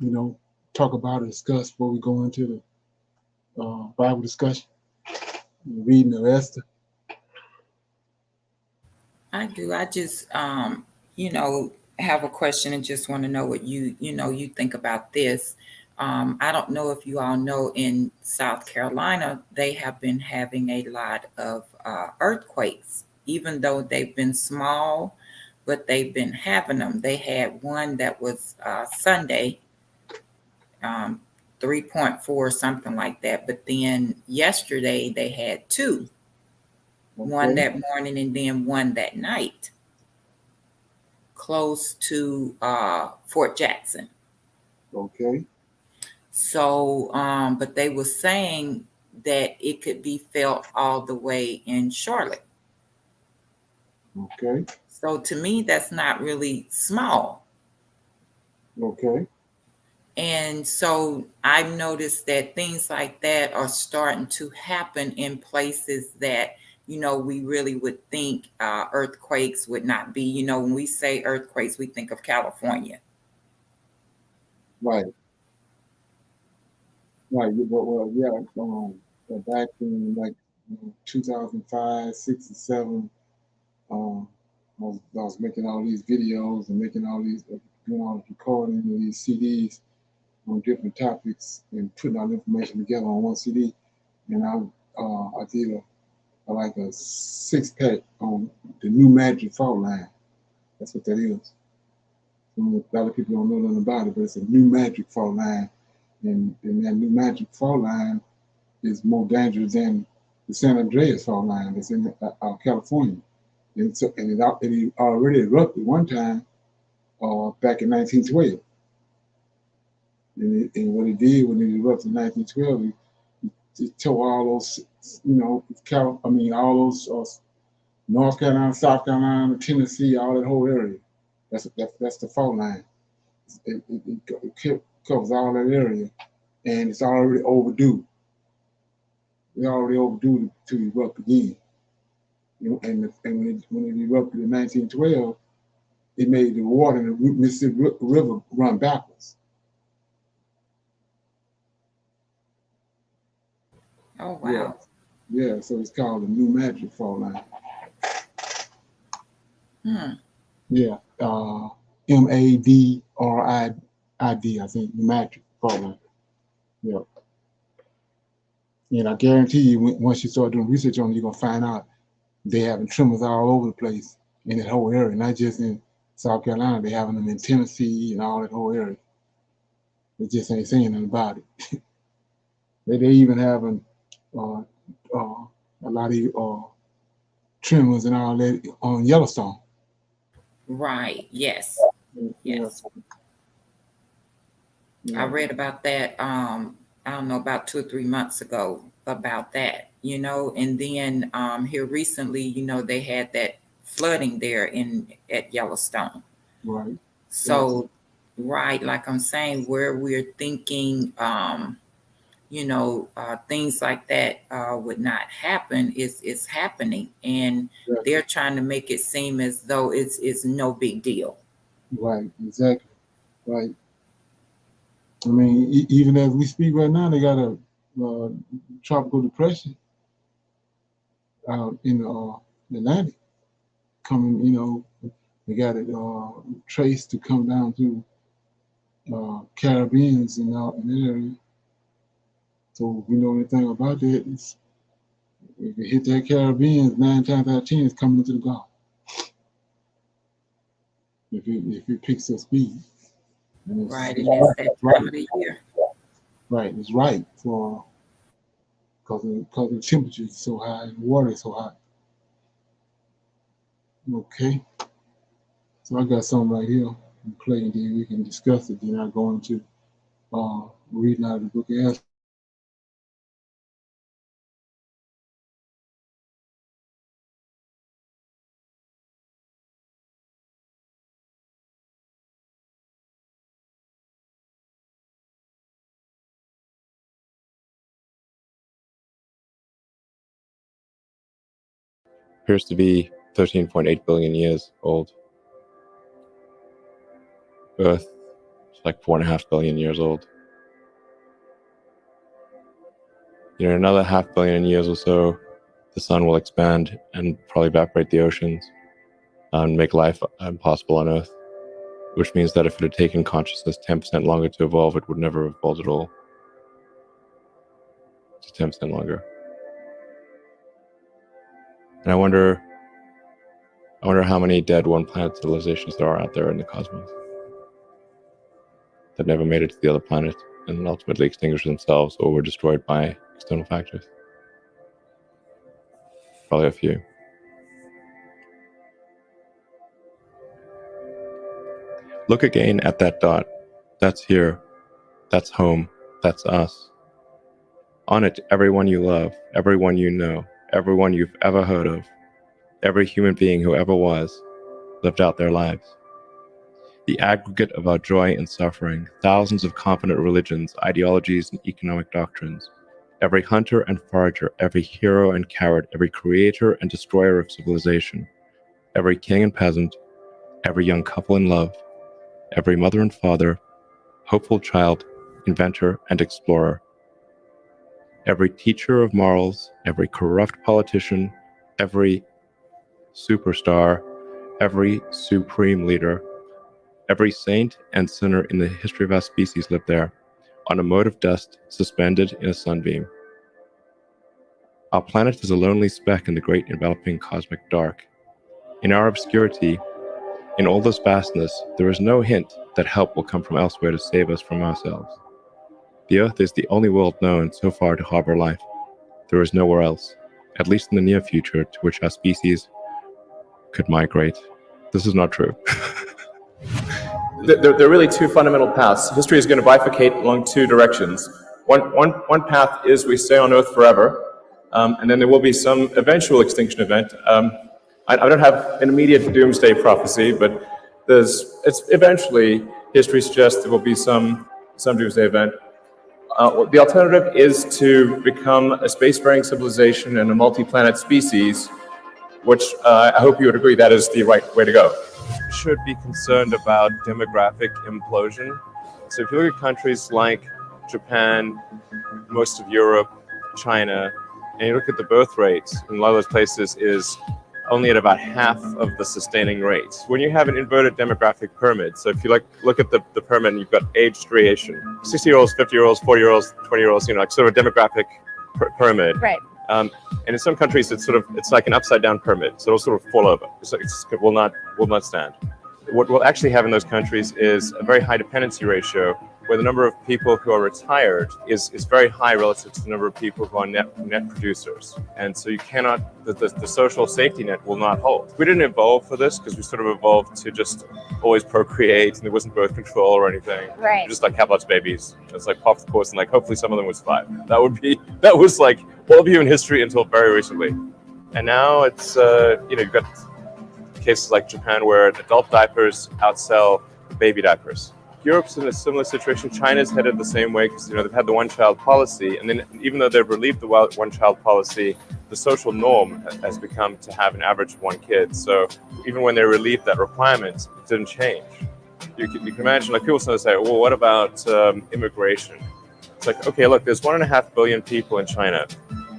to, talk about or discuss before we go into the Bible discussion, reading of Esther? I do. I just have a question and just want to know what you think about this. I don't know if you all know, in South Carolina, they have been having a lot of earthquakes, even though they've been small, but they've been having them. They had one that was Sunday, 3.4, something like that. But then yesterday they had 2, one Okay. that morning and then one that night, close to Fort Jackson. Okay. So, but they were saying that it could be felt all the way in Charlotte. Okay. So to me, that's not really small. Okay. And so I've noticed that things like that are starting to happen in places that, we really would think earthquakes would not be. When we say earthquakes, we think of California. Right. Right. Well, yeah. Back in like 2005, 6, and 7, I was making all these videos and making all these, doing all the recording of these CDs on different topics and putting all the information together on one CD. And I did a 6-pack on the New Magic fault line. That's what that is. A lot of people don't know nothing about it, but it's a New Magic fault line. And that New Magic fault line is more dangerous than the San Andreas fault line that's in California. And it already erupted one time back in 1912. And what it did when it erupted in 1912, it tore all those, all those North Carolina, South Carolina, Tennessee, all that whole area. That's the fault line. It covers all that area, and it's already overdue. We're already overdue to erupt again. And when it erupted in 1912, it made the water in the Mississippi River run backwards. Oh, wow. Yeah, so it's called the New Magic fault line. Yeah, MADRID, I think, New Magic fault line. Yeah. And I guarantee you, once you start doing research on it, you're going to find out they're having tremors all over the place in that whole area, not just in South Carolina. They're having them in Tennessee and all that whole area. They just ain't saying nothing about it. They even having a lot of tremors and all that on Yellowstone. Right. Yes. Yes. Yeah. I read about that. I don't know, about 2 or 3 months ago about that, and then here recently, they had that flooding there at Yellowstone. Right. So, right, like I'm saying, where we're thinking, things like that would not happen is happening, and they're trying to make it seem as though it's no big deal. Right. Exactly. Right. I mean, even as we speak right now, they got a tropical depression out in the Atlantic coming. They got it traced to come down through Caribbeans and out in that area. So if we know anything about that, if it hit that Caribbeans, 9 times out of 10 it's coming into the Gulf. If it picks up speed. And right, and it's that time of the year. Right, it's right because the temperature is so high and the water is so hot. Okay. So I got something right here to play, and then we can discuss it. Then I go into reading out of the book of Esther. Appears to be 13.8 billion years old. Earth is like 4.5 billion years old. In another 500 million years or so, the sun will expand and probably evaporate the oceans and make life impossible on Earth, which means that if it had taken consciousness 10% longer to evolve, it would never have evolved at all. Just 10% longer. And I wonder how many dead one-planet civilizations there are out there in the cosmos that never made it to the other planet and ultimately extinguish themselves or were destroyed by external factors. Probably a few. Look again at that dot. That's here. That's home. That's us. On it, everyone you love, everyone you know, everyone you've ever heard of, every human being who ever was, lived out their lives. The aggregate of our joy and suffering, thousands of competent religions, ideologies, and economic doctrines. Every hunter and forager, every hero and coward, every creator and destroyer of civilization, every king and peasant, every young couple in love, every mother and father, hopeful child, inventor and explorer, every teacher of morals, every corrupt politician, every superstar, every supreme leader, every saint and sinner in the history of our species lived there, on a mote of dust suspended in a sunbeam. Our planet is a lonely speck in the great enveloping cosmic dark. In our obscurity, in all this vastness, there is no hint that help will come from elsewhere to save us from ourselves. The Earth is the only world known so far to harbor life. There is nowhere else, at least in the near future, to which our species could migrate. This is not true. There are really two fundamental paths. History is going to bifurcate along two directions. One path is we stay on Earth forever, and then there will be some eventual extinction event. I don't have an immediate doomsday prophecy, but it's eventually, history suggests there will be some doomsday event. The alternative is to become a spacefaring civilization and a multi-planet species, which I hope you would agree that is the right way to go. Should be concerned about demographic implosion. So if you look at countries like Japan, most of Europe, China, and you look at the birth rates in a lot of those places is only at about half of the sustaining rate. When you have an inverted demographic pyramid, so if you look at the pyramid and you've got age variation, 60-year-olds, 50-year-olds, 40-year-olds, 20-year-olds, like sort of a demographic pyramid. Right. And in some countries, it's like an upside down pyramid, so it'll sort of fall over. So it will not stand. What we'll actually have in those countries is a very high dependency ratio, where the number of people who are retired is very high relative to the number of people who are net producers. And so you cannot, the social safety net will not hold. We didn't evolve for this because we sort of evolved to just always procreate, and there wasn't birth control or anything. Right. Just like have lots of babies. It's like pop the course and like hopefully some of them would survive. That was like all of human history until very recently. And now it's, you've got cases like Japan where adult diapers outsell baby diapers. Europe's in a similar situation. China's headed the same way because they've had the one-child policy, and then even though they've relieved the one-child policy, the social norm has become to have an average of one kid. So even when they relieved that requirement, it didn't change. You can imagine, like people sometimes say, well, what about immigration? It's like, okay, look, there's 1.5 billion people in China.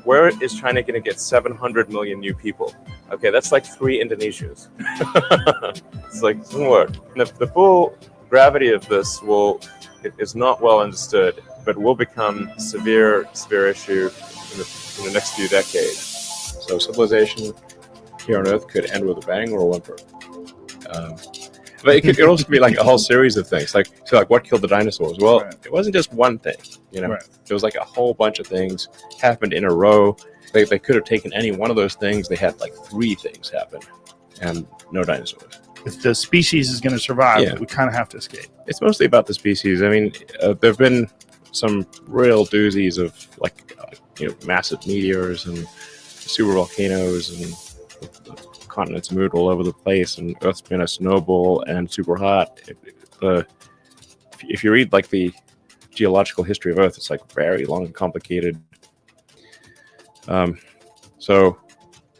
Where is China going to get 700 million new people? Okay, that's like 3 Indonesias. It's like, it doesn't work. And the full gravity of this is not well understood, but will become a severe issue in the next few decades. So civilization here on Earth could end with a bang or a whimper. But it could also be like a whole series of things. Like what killed the dinosaurs? Well, right. It wasn't just one thing. Right. There was like a whole bunch of things happened in a row. They could have taken any one of those things. They had like 3 things happen, and no dinosaurs. If the species is going to survive, we kind of have to escape. It's mostly about the species. I mean, there have been some real doozies of massive meteors and super volcanoes, and the continents moved all over the place, and Earth's been a snowball and super hot. If you read like the geological history of Earth, it's like very long and complicated.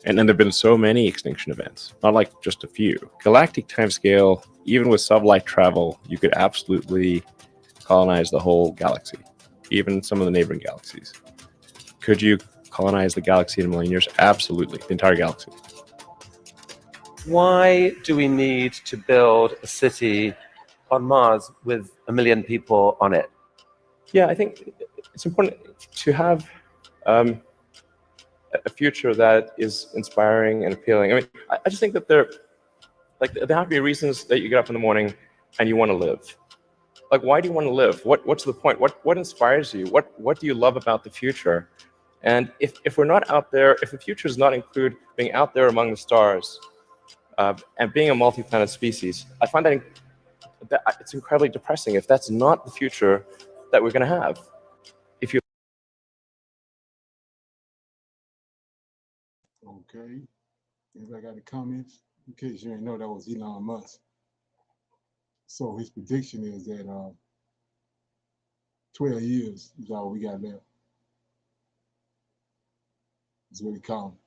And then there have been so many extinction events, not like just a few. Galactic timescale, even with sublight travel, you could absolutely colonize the whole galaxy, even some of the neighboring galaxies. Could you colonize the galaxy in a million years? Absolutely, the entire galaxy. Why do we need to build a city on Mars with 1 million people on it? Yeah, I think it's important to have a future that is inspiring and appealing. I mean, I just think that there have to be reasons that you get up in the morning and you want to live. Like, why do you want to live? What's the point? What inspires you? What do you love about the future? And if we're not out there, if the future does not include being out there among the stars and being a multi-planet species, I find that it's incredibly depressing if that's not the future that we're going to have. If you Okay. Anybody got any comments? In case you didn't know, that was Elon Musk. So his prediction is that 12 years is all we got left. That's what he called it.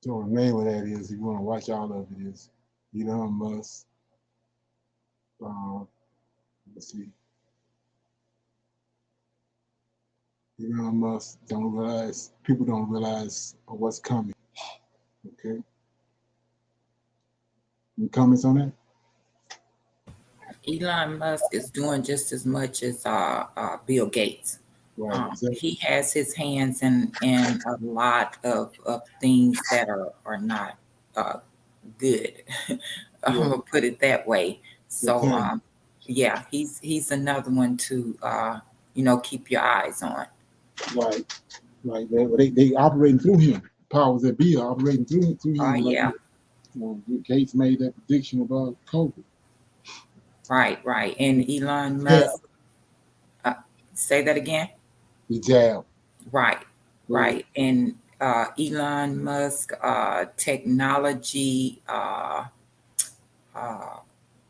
So the name of that is, if you want to watch all of it, is Elon Musk. Let's see. Elon Musk people don't realize what's coming. Okay. Any comments on that? Elon Musk is doing just as much as Bill Gates. Right. Exactly. He has his hands in a lot of things that are not good. I'm gonna put it that way. So yeah, he's another one to keep your eyes on. Right. They operating through him. Powers that be are operating through him. Yeah. Gates made that prediction about COVID. Right. And Elon Musk. Say that again. The jab. Right. And Elon Musk technology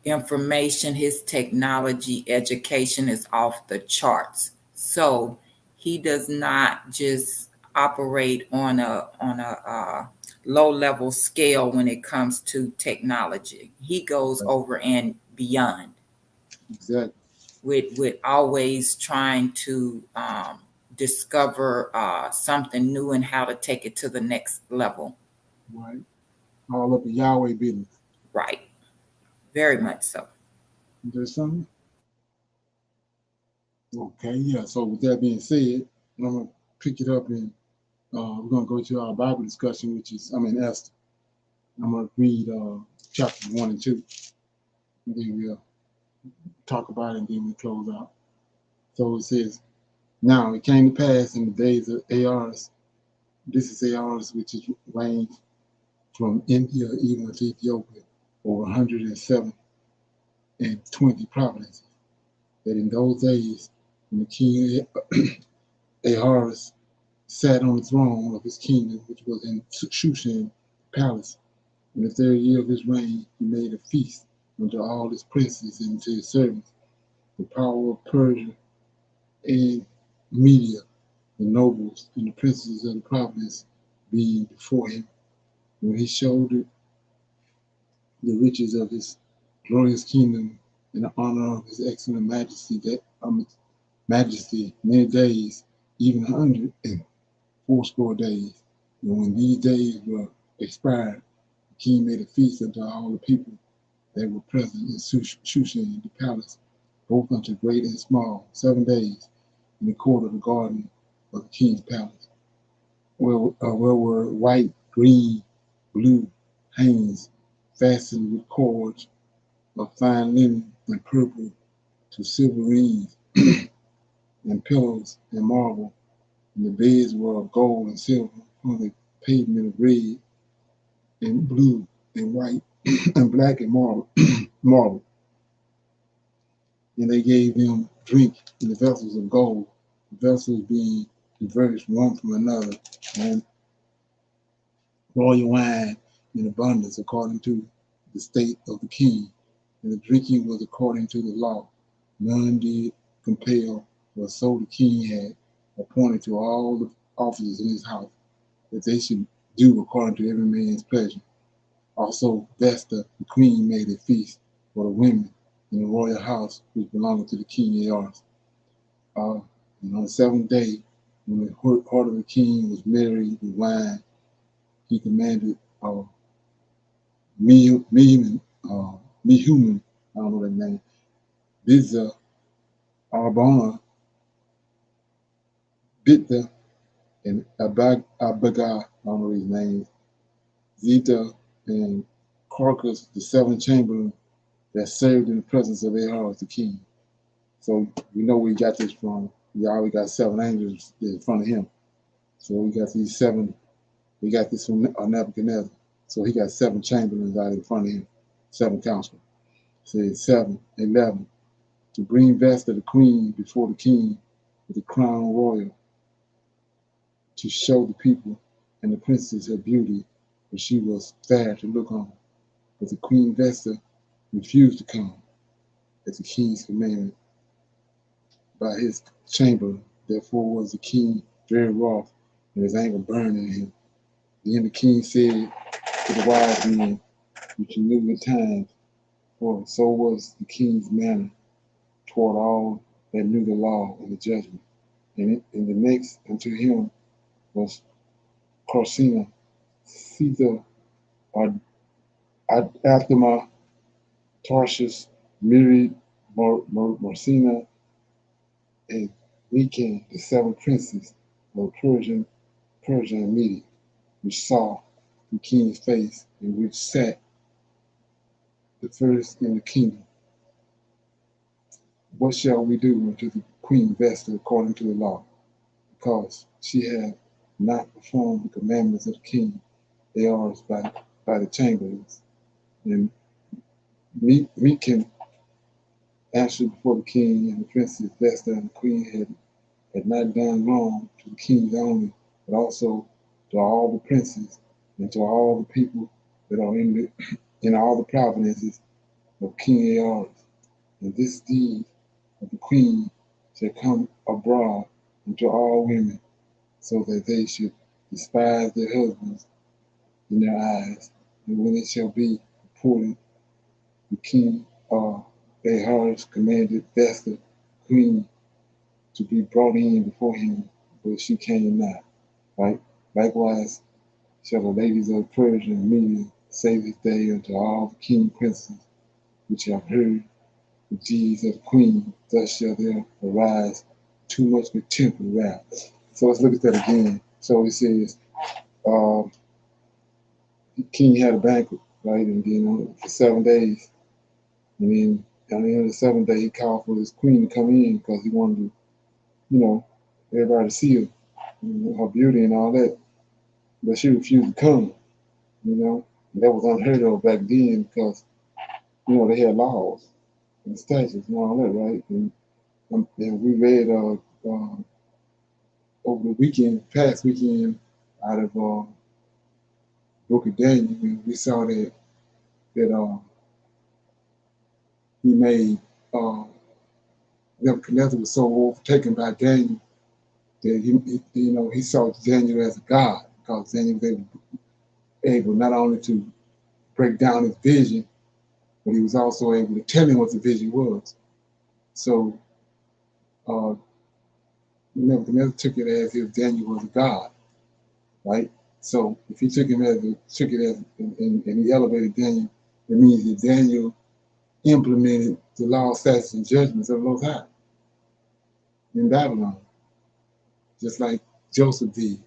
information, his technology education is off the charts. So he does not just operate on a low level scale when it comes to technology. He goes over and beyond. Exactly. With always trying to discover something new and how to take it to the next level. Right. All up in Yahweh business. Right. Very much so. There's something? Okay, yeah. So with that being said, I'm going to pick it up and we're going to go to our Bible discussion, which is, Esther. I'm going to read chapters 1 and 2. And then we'll talk about it and then we'll close out. So it says, now it came to pass in the days of Ahaz. This is Ahaz, which is reigned from India even to Ethiopia, over 107 and 20 provinces. That in those days, when the king Ahaz sat on the throne of his kingdom, which was in Shushan palace, in the 3rd year of his reign, he made a feast unto all his princes and to his servants. The power of Persia and Media, the nobles and the princes of the province, being before him, when he showed the riches of his glorious kingdom and the honor of his excellent majesty many days, even 180 days. And when these days were expired, the king made a feast unto all the people that were present in Shushan, the palace, both unto great and small, 7 days, in the court of the garden of the king's palace, where were white, green, blue hangings fastened with cords of fine linen and purple to silver rings and pillows and marble, and the beds were of gold and silver on the pavement of red and blue and white and black and marble. And they gave them drink in the vessels of gold, the vessels being diverse one from another, and royal wine in abundance according to the state of the king. And the drinking was according to the law. None did compel, for so the king had appointed to all the officers in his house, that they should do according to every man's pleasure. Also, Vesta, the queen, made a feast for the women in the royal house, which belonged to the king Ahaz. And on the 7th day, when the heart of the king was merry with wine, he commanded Mehuman, I don't know that name, Bizza, Arbona, Bitta, and Abaga, I don't know these names, Zita, and Carcass, the seventh chamberlain that served in the presence of Ahaz the king. So we know where he got this from. He always got 7 angels in front of him. So we got these 7. We got this from Nebuchadnezzar. So he got 7 chamberlains out in front of him, 7 counselors. Says 7, 11. To bring Vesta the queen before the king with the crown royal, to show the people and the princess her beauty, for she was fair to look on. But the queen Vesta refused to come at the king's commandment by his chamberlain. Therefore was the king very wroth, and his anger burned in him. Then the king said to the wise men, which knew the times, for so was the king's manner toward all that knew the law and the judgment. And the next unto him was Corsina, Caesar, Athema, Tarshish, Miri, Marcina, and Mecan, the 7 princes of Persia and Media, which saw the king's face, and which sat the first in the kingdom. What shall we do unto the queen Vesta according to the law? Because she had not performed the commandments of the king, they are by the chamberlains. And Mecan answered before the king and the princess Vesta and the queen had not done wrong to the kings only, but also to all the princes and to all the people that are in all the provinces of King Ahaz. And this deed of the queen shall come abroad unto all women, so that they should despise their husbands in their eyes. And when it shall be reported, the king Ahaz commanded Vesta, queen, to be brought in before him, but she came not. Right? Likewise shall the ladies of Persia and Media say this day unto all the king princes which have heard the deeds of the queen, thus shall there arise too much contempt and wrath. So let's look at that again. So it says, the king had a banquet, right? And then for 7 days. And then on the end of the 7th day, he called for his queen to come in because he wanted to, everybody to see her beauty and all that. But she refused to come, And that was unheard of back then because, they had laws and statutes and all that, right? And we read over the past weekend, out of Book of Daniel, and we saw that he made Nebuchadnezzar was so overtaken by Daniel that he saw Daniel as a god, because Daniel was able not only to break down his vision, but he was also able to tell him what the vision was. So Nebuchadnezzar took it as if Daniel was a god, right? So if he took it as and he elevated Daniel, it means that Daniel implemented the law, statutes, and judgments of the Most High in Babylon, just like Joseph did.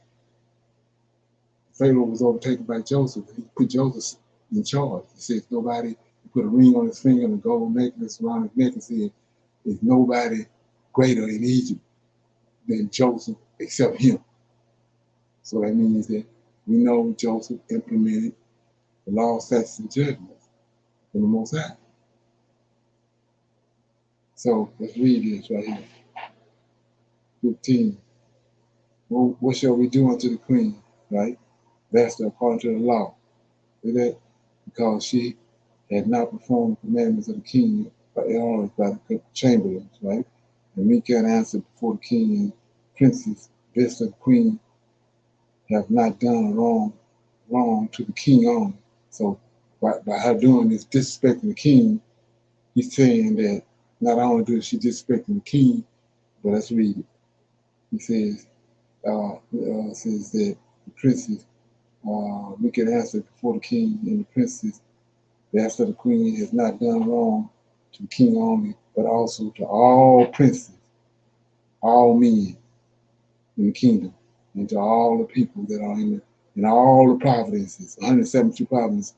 Pharaoh was overtaken by Joseph. He put Joseph in charge. He said, he put a ring on his finger and a gold necklace around his neck and said, there's nobody greater in Egypt than Joseph except him. So that means that we know Joseph implemented the law, statutes, and judgments from the Most High. So let's read this right here. 15. Well, what shall we do unto the queen, right? Vesta, according to the law. See that? Because she had not performed the commandments of the king by the chamberlains, right? And Mecan answered before the king and princess, Vesta, the queen, have not done wrong to the king only. So by her doing this, disrespecting the king, he's saying that not only does she disrespecting the king, but let's read it. He says that the princess, Mecan answered before the king and the princess, Vesta, the queen, has not done wrong to the king only, but also to all princes, all men in the kingdom, and to all the people that are in all the provinces, 172 provinces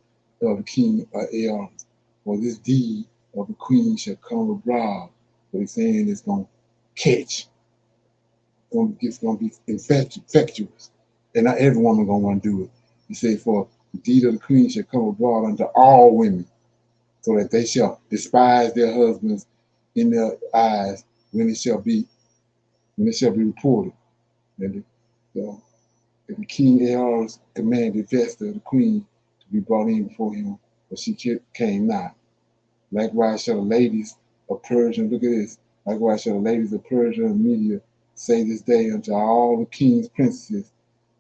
of the king Ahaz, for this deed of the queen shall come abroad. But he's saying it's going to catch. It's going to be infectious. And not every woman going to want to do it. He said, for the deed of the queen shall come abroad unto all women, so that they shall despise their husbands in their eyes when it shall be reported. And the king Ahaz commanded Vesta, the queen, to be brought in before him, but she came not. Likewise shall the ladies of Persia, look at this, likewise shall the ladies of Persia and Media say this day unto all the king's princesses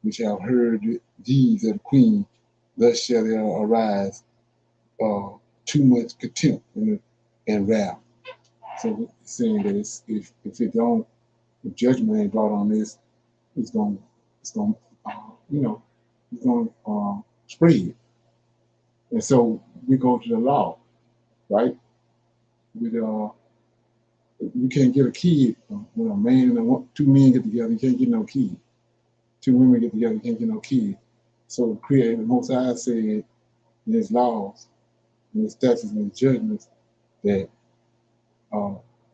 which have heard the deeds of the queen, thus shall there arise too much contempt and wrath. So it's saying that if judgment ain't brought on this, it's going to spread. And so we go to the law, right? You can't get a kid when a man and two men get together. You can't get no kid. Two women get together. You can't get no kid. So the Creator, Most High, said in His laws, in His statutes and His judgments that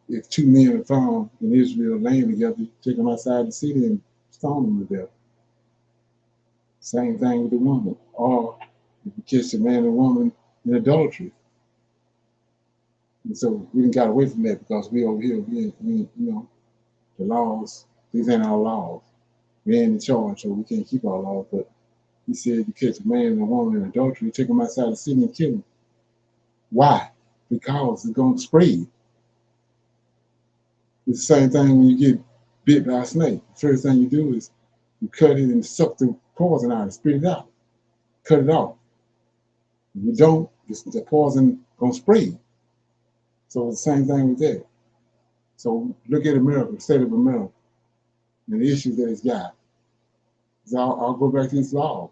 if two men are found in Israel laying together, take them outside the city and stone them to death. Same thing with the woman. Or if you catch a man and woman in adultery. And so we didn't got away from that because we over here, the laws, these ain't our laws. We ain't in charge, so we can't keep our laws. But he said you catch a man and a woman in adultery, take them outside the city and kill them. Why? Because it's going to spread. It's the same thing when you get bit by a snake. The first thing you do is you cut it and suck the poison out and spit it out. Cut it off. If you don't, the poison going to spread. So it's the same thing with that. So look at America, the state of America, and the issues that it's got. So I'll go back to these laws,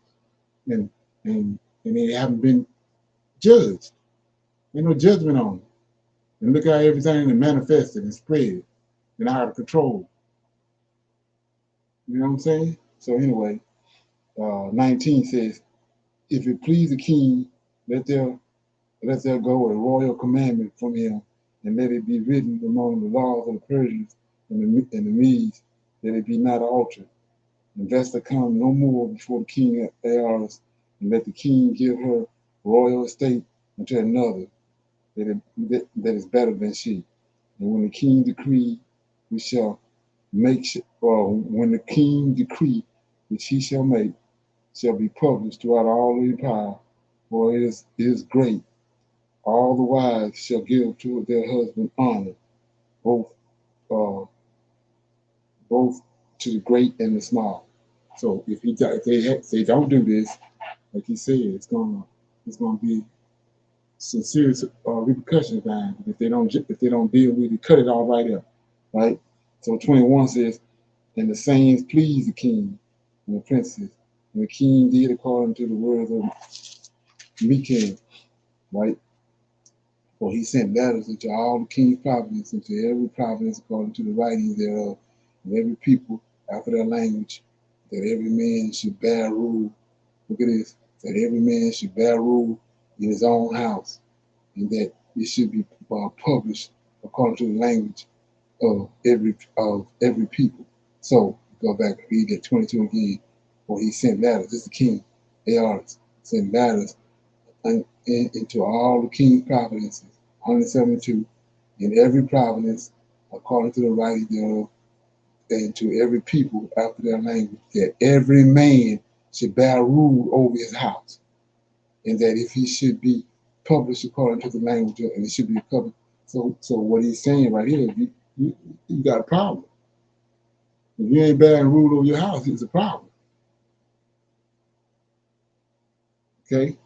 and they haven't been judged. Ain't no judgment on them. And look how everything is manifested and spread and out of control. You know what I'm saying? So anyway, 19 says, if it please the king, let there go a royal commandment from him, and let it be written among the laws of the Persians and the Medes, that it be not altered. And Vesta come no more before the king Ahaz, and let the king give her royal estate unto another that is better than she. And when the king decree, we shall make, when the king decree which he shall make shall be published throughout all the empire, for it is great. All the wives shall give to their husband honor, both to the great and the small. So if they don't do this, like he said, it's gonna be some serious repercussions behind it. If they don't deal with it, cut it all right up, right? So 21 says, and the sayings pleased the king and the princes, and the king did according to the words of Micaiah, right? For he sent letters into all the king's provinces, into every province according to the writings thereof, and every people after their language, that every man should bear rule. Look at this, that every man should bear rule in his own house, and that it should be published according to the language of every people. So go back and read that 22 again. For he sent letters. This is the king. Ahaz sent letters into all the king's provinces, 172, in every province according to the writing thereof, and to every people after their language, that every man should bear rule over his house, and that if he should be published according to the language, and it should be published. So what he's saying right here, you got a problem. If you ain't bearing rule over your house, it's a problem. Okay?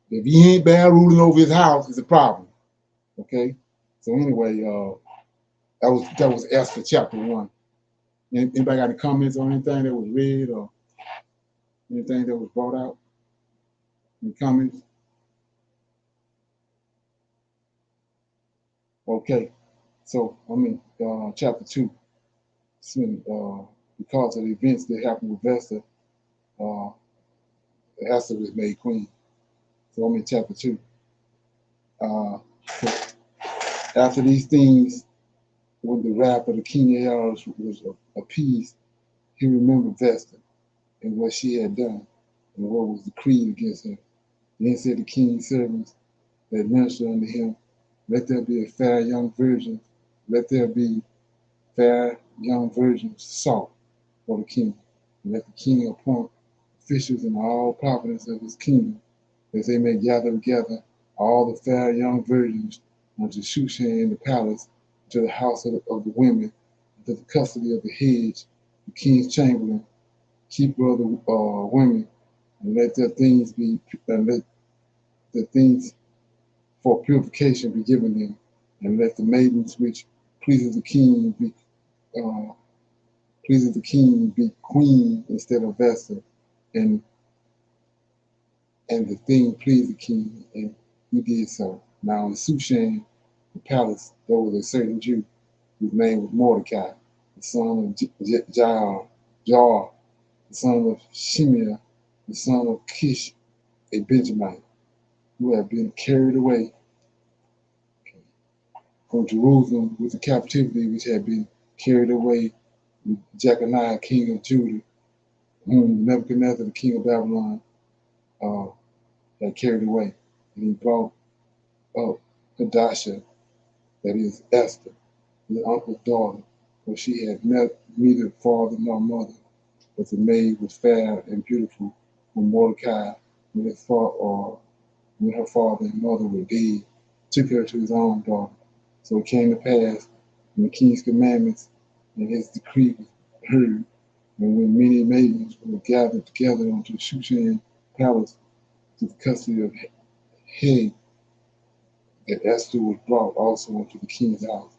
If he ain't bearing ruling over his house, it's a problem. Okay? So anyway, that was Esther chapter 1. Anybody got any comments on anything that was read or anything that was brought out? Any comments? Okay. So chapter 2. Because of the events that happened with Vesta, Esther was made queen. So I'm in chapter 2. So after these things, when the wrath of the king Ahaz was appeased, he remembered Vesta and what she had done and what was decreed against her. Then said the king's servants that ministered unto him, let there be a fair young virgin, let there be fair young virgins sought for the king. And let the king appoint officials in all provinces of his kingdom, that they may gather together all the fair young virgins unto Shushan in the palace, to the house of the women, to the custody of the hedge, the king's chamberlain, keeper of the women, and let their things be, let the things for purification be given them, and let the maidens which pleases the king be queen instead of Vesta, and the thing pleased the king, and he did so. Now in Shushan, the palace, there was a certain Jew whose name was Mordecai, the son of Jar, the son of Shimea, the son of Kish, a Benjamite, who had been carried away from Jerusalem with the captivity which had been carried away with Jeconiah, king of Judah, whom Nebuchadnezzar, the king of Babylon, had carried away. And he brought up Hadassah, that is Esther, his uncle's daughter, for she had neither father nor mother, but the maid was fair and beautiful, when Mordecai, when her father and mother were dead, took her to his own daughter. So it came to pass, when the king's commandments and his decree was heard, and when many maidens were gathered together unto Shushan palace to the custody of Haman, that Esther was brought also into the king's house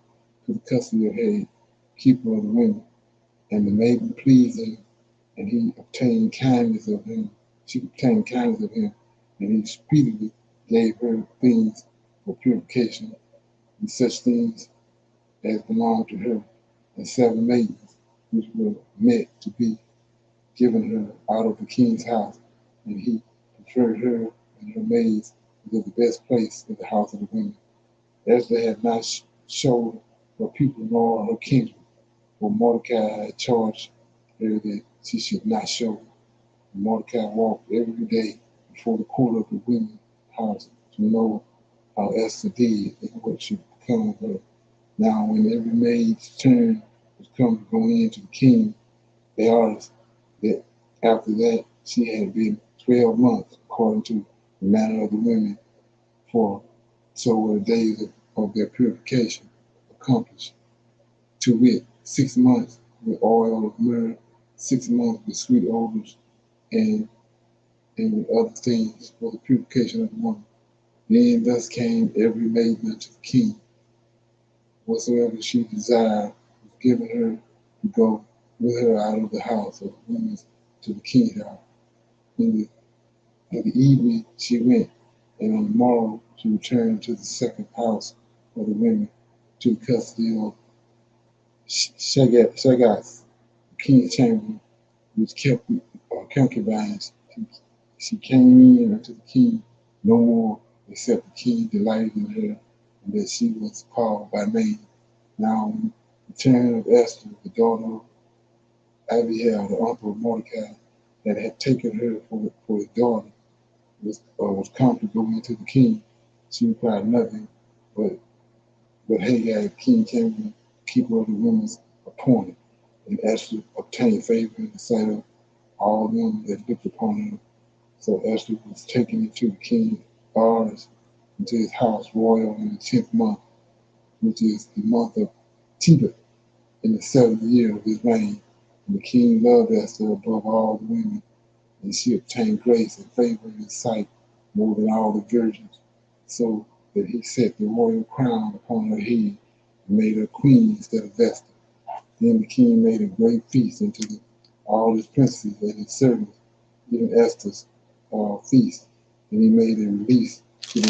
to the custody of Haman, keeper of the women. And the maiden pleased him, and he obtained kindness of him. She obtained kindness of him, and he speedily gave her things for purification, and such things as belonged to her, and 7 maidens, which were meant to be given her out of the king's house. And he preferred her and her maids to the best place in the house of the women. Esther had not showed her people nor her kindred, for Mordecai had charged her that she should not show. And Mordecai walked every day before the court of the women's house to know how Esther did and what should become of her. Now, when every maid's turn was come to go in to the king, they asked that after that she had been 12 months, according to the manner of the women, for so were the days of their purification accomplished. To wit, 6 months with oil of myrrh, 6 months with sweet odors, and with other things for the purification of the woman. Then thus came every maiden unto the king. Whatsoever she desired was given her to go with her out of the house of the women to the king's house. In the evening she went, and on the morrow she returned to the second house of the women, to the custody of Shagas, the king's chamberlain, which kept concubines. She came in unto the king no more, except the king delighted in her, and that she was called by name. Now, the turn of Esther, the daughter of Abihail, the uncle of Mordecai, that had taken her for his daughter, was come to go into the king. She required nothing, but Haggai, the king chamberlain, keeper of the women's appointed, and Esther obtained favor in the sight of all them that looked upon her. So Esther was taken into the king's bars, into his house royal in the 10th month, which is the month of Tebet, in the 7th year of his reign. And the king loved Esther above all the women, and she obtained grace and favor in his sight more than all the virgins, so that he set the royal crown upon her head and made her queen instead of Vesta. Then the king made a great feast unto all his princes and his servants, even Esther's feast, and he made a release to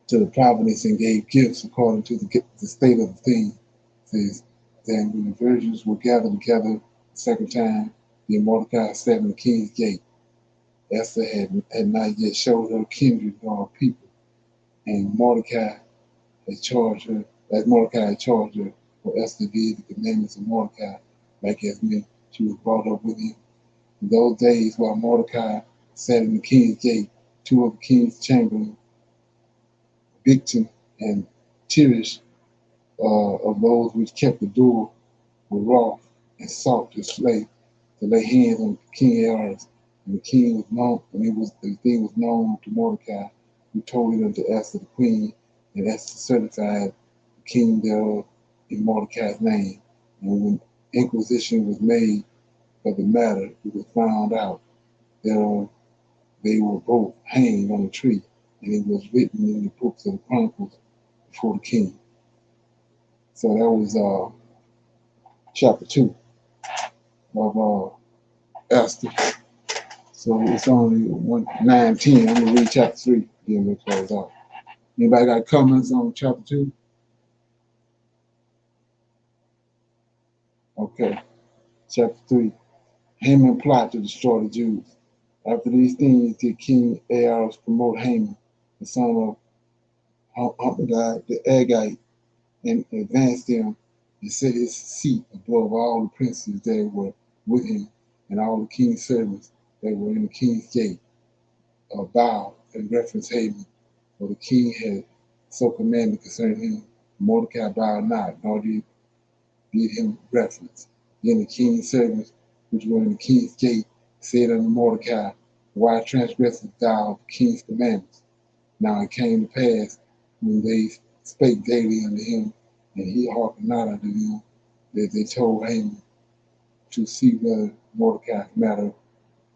the province and gave gifts according to the state of the thing. It says, then when the virgins were gathered together the second time, then Mordecai sat in the king's gate. Esther had not yet showed her kindred or people, and Mordecai had charged her, as Mordecai had charged her, for Esther did the commandments of Mordecai, like as when she was brought up with him. In those days, while Mordecai sat in the king's gate, two of the king's chamberlains, Bigtan and Teresh, of those which kept the door, were wroth and sought to lay hands on King Ahaz. And the king was known, and the thing was known to Mordecai, who told it unto Esther the queen, and Esther certified the king thereof in Mordecai's name. And when inquisition was made of the matter, it was found out that they were both hanged on a tree, and it was written in the books of the Chronicles before the king. So that was chapter 2 of Esther. So it's only 9:10. I'm gonna read chapter 3, then we'll close out. Anybody got comments on chapter 2? Okay. Chapter 3. Haman plot to destroy the Jews. After these things did King Ahaz promote Haman, the son of Hammedatha the Agagite, and advanced him and set his seat above all the princes that were with him, and all the king's servants that were in the king's gate bowed and referenced Haman, for the king had so commanded concerning him. Mordecai bowed not, nor did him reference. Then the king's servants which were in the king's gate said unto Mordecai, why transgressest thou the king's commandments? Now it came to pass, when they spake daily unto him, and he hearkened not unto them, that they told Haman to see whether Mordecai's matter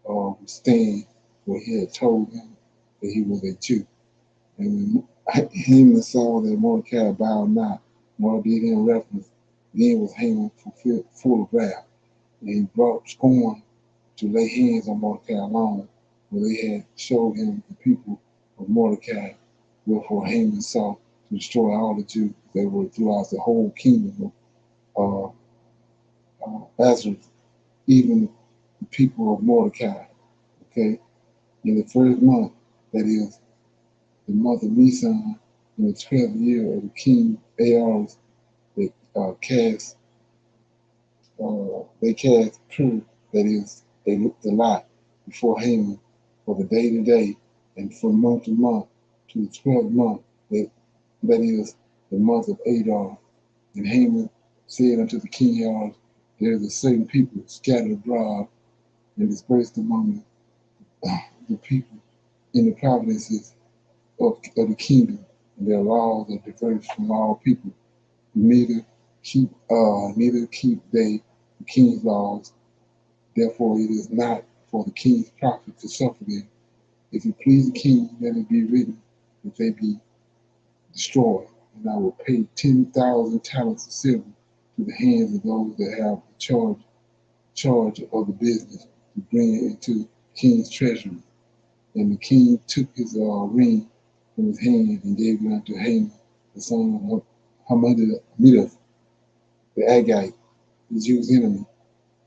would stand, for he had told him that he was a Jew. And when Haman saw that Mordecai bowed not, nor did him reference, then was Haman full of wrath, and he brought scorn to lay hands on Mordecai alone, for they had showed him the people of Mordecai. Wherefore Haman sought to destroy all the Jews that were throughout the whole kingdom of Ahasuerus, even the people of Mordecai. Okay, in the first month, that is the month of Nisan, in the 12th year of the king Ahaz, they cast pur, that is, they looked a lot before Haman, for the day to day, and from month to month, to the 12th month, that is the month of Adar. And Haman said unto the king Ahaz, there is a certain people scattered abroad and dispersed among the people in the provinces of the kingdom, and their laws are diverse from all people. Neither keep they the king's laws. Therefore it is not for the king's profit to suffer them. If it please the king, let it be written that they be destroyed, and I will pay 10,000 talents of silver to the hands of those that have charge of the business, to bring it into the king's treasury. And the king took his ring from his hand and gave it unto Haman, the son of Hammedatha the Agagite, the Jews' enemy.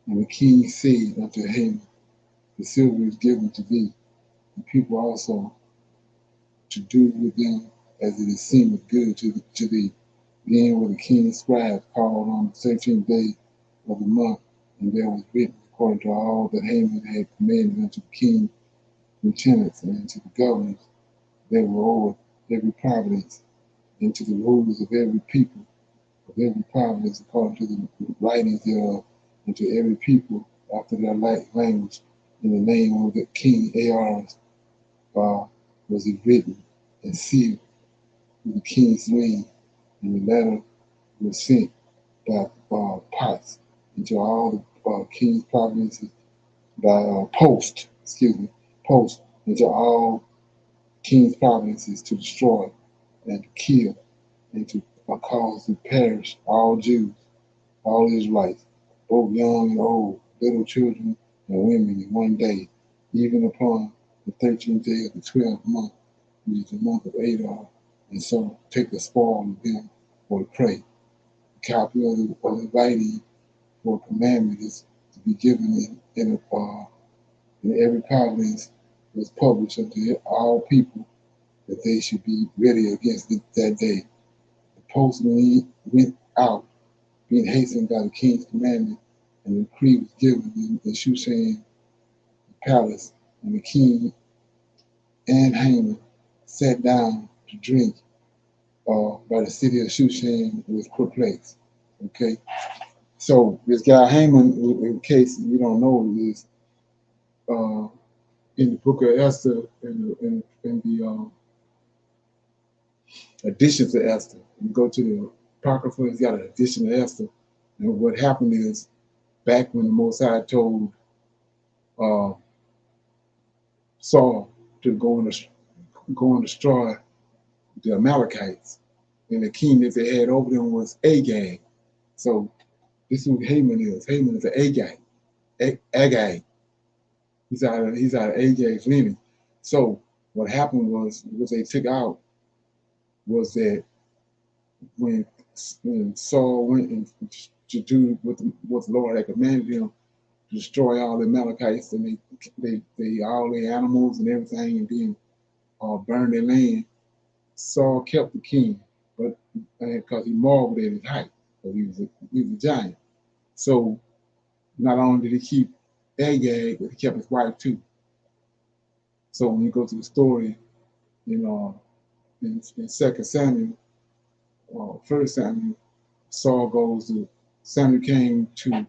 And the king said unto Haman, the silver is given to thee, the people also to do with them as it is seemeth good to thee. Then were the king's scribes called on the 13th day of the month, and there was written according to all that Haman had commanded unto the king's lieutenants and to the governors that were over every province, and to the rulers of every people of every province according to the writings thereof, and to every people after their language, in the name of the king Ahaz was it written and sealed with the king's ring, and the letter was sent by pots into all the king's provinces by post into all king's provinces to destroy and to kill and to cause to perish all Jews, all Israelites, both young and old, little children and women in one day, even upon the 13th day of the 12th month, which is the month of Adar, and so take the spoil of them for the prey. A copy of the writing for a commandment is to be given in every province was published unto all people, that they should be ready against that day. The post, when he went out, being hastened by the king's commandment, and the decree was given in Shushan palace, and the king and Haman sat down to drink by the city of Shushan, was perplexed. Okay, so this guy Haman, in case you don't know, is in the book of Esther, in the addition to Esther. You go to the Apocrypha, it's got an addition to Esther. And what happened is, back when the Most High told Saul to go and destroy the Amalekites, and the king that they had over them was Agag. So this is who Haman is. Haman is an Agag. Agag. He's out of Agag's lineage. So what happened was, what they took out was that when Saul went and to do what the Lord had commanded him, to destroy all the Amalekites, and they all their animals and everything, and then burn their land. Saul kept the king, but because he marveled at his height, because he was a giant. So not only did he keep Agag, but he kept his wife too. So when you go to the story, in 2 Samuel, 1 Samuel, Samuel came to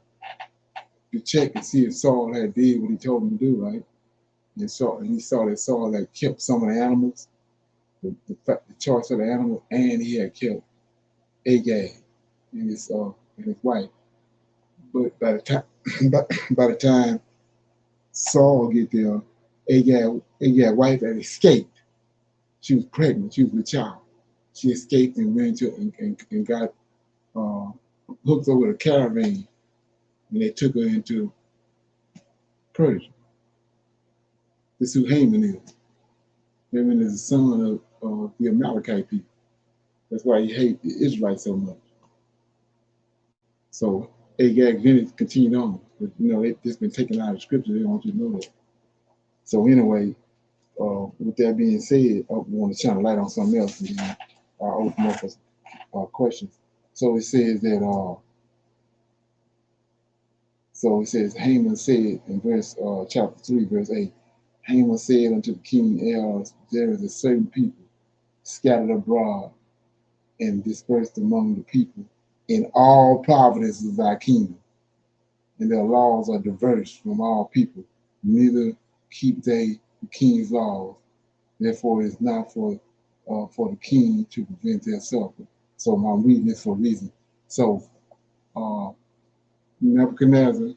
check and see if Saul had did what he told him to do, right? And he saw that Saul had kept some of the animals, the choice of the animals, and he had kept Agag and his wife. But by the time Saul get there, Agag's wife had escaped. She was pregnant. She was with child. She escaped and went to and got hooked up with a caravan, and they took her into Persia. This is who Haman is. Haman is the son of the Amalekite people. That's why he hates the Israelites so much. So Agag lineage continued on. But, it's been taken out of scripture. They don't want you to know that. So anyway, with that being said, I want to shine a light on something else, and then I'll open up for questions. So it says that, Haman said in chapter 3, verse 8, Haman said unto the king Ahaz, there is a certain people scattered abroad and dispersed among the people in all provinces of thy kingdom, and their laws are diverse from all people, neither keep they the king's laws. Therefore, it is not for the king to prevent their suffering. So I'm reading this for a reason. So Nebuchadnezzar,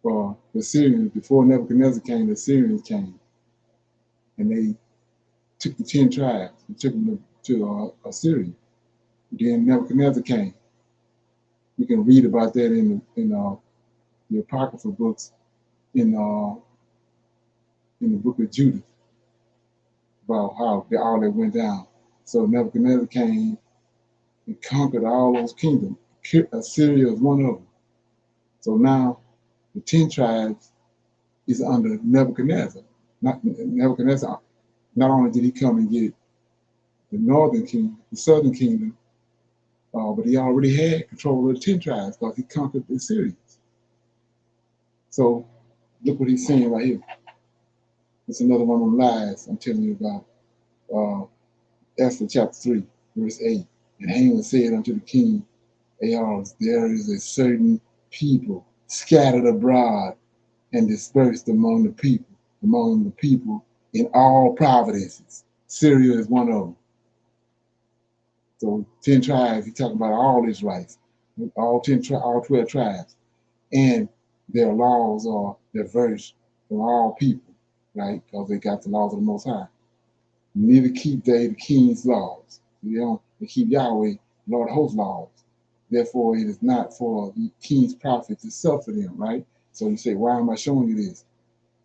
the Syrians, before Nebuchadnezzar came, the Syrians came, and they took the 10 tribes and took them to Assyria. Then Nebuchadnezzar came. You can read about that in the Apocrypha books, in the book of Judith, about how all that went down. So Nebuchadnezzar came and conquered all those kingdoms. Assyria is one of them. So now the 10 tribes is under Nebuchadnezzar. Nebuchadnezzar, not only did he come and get the northern kingdom, the southern kingdom, but he already had control of the 10 tribes because he conquered the Assyrians. So look what he's saying right here. It's another one of them lies I'm telling you about. Esther chapter 3, verse 8. And Haman said unto the king Ahaz, there is a certain people scattered abroad and dispersed among the people in all provinces. Syria is one of them. So 10 tribes, he's talking about all Israelites, all 12 tribes. And their laws are diverse from all people, right? Because they got the laws of the Most High. Neither keep they the king's laws. They keep Yahweh, Lord of hosts laws. Therefore, it is not for the king's prophet to suffer them, right? So you say, why am I showing you this?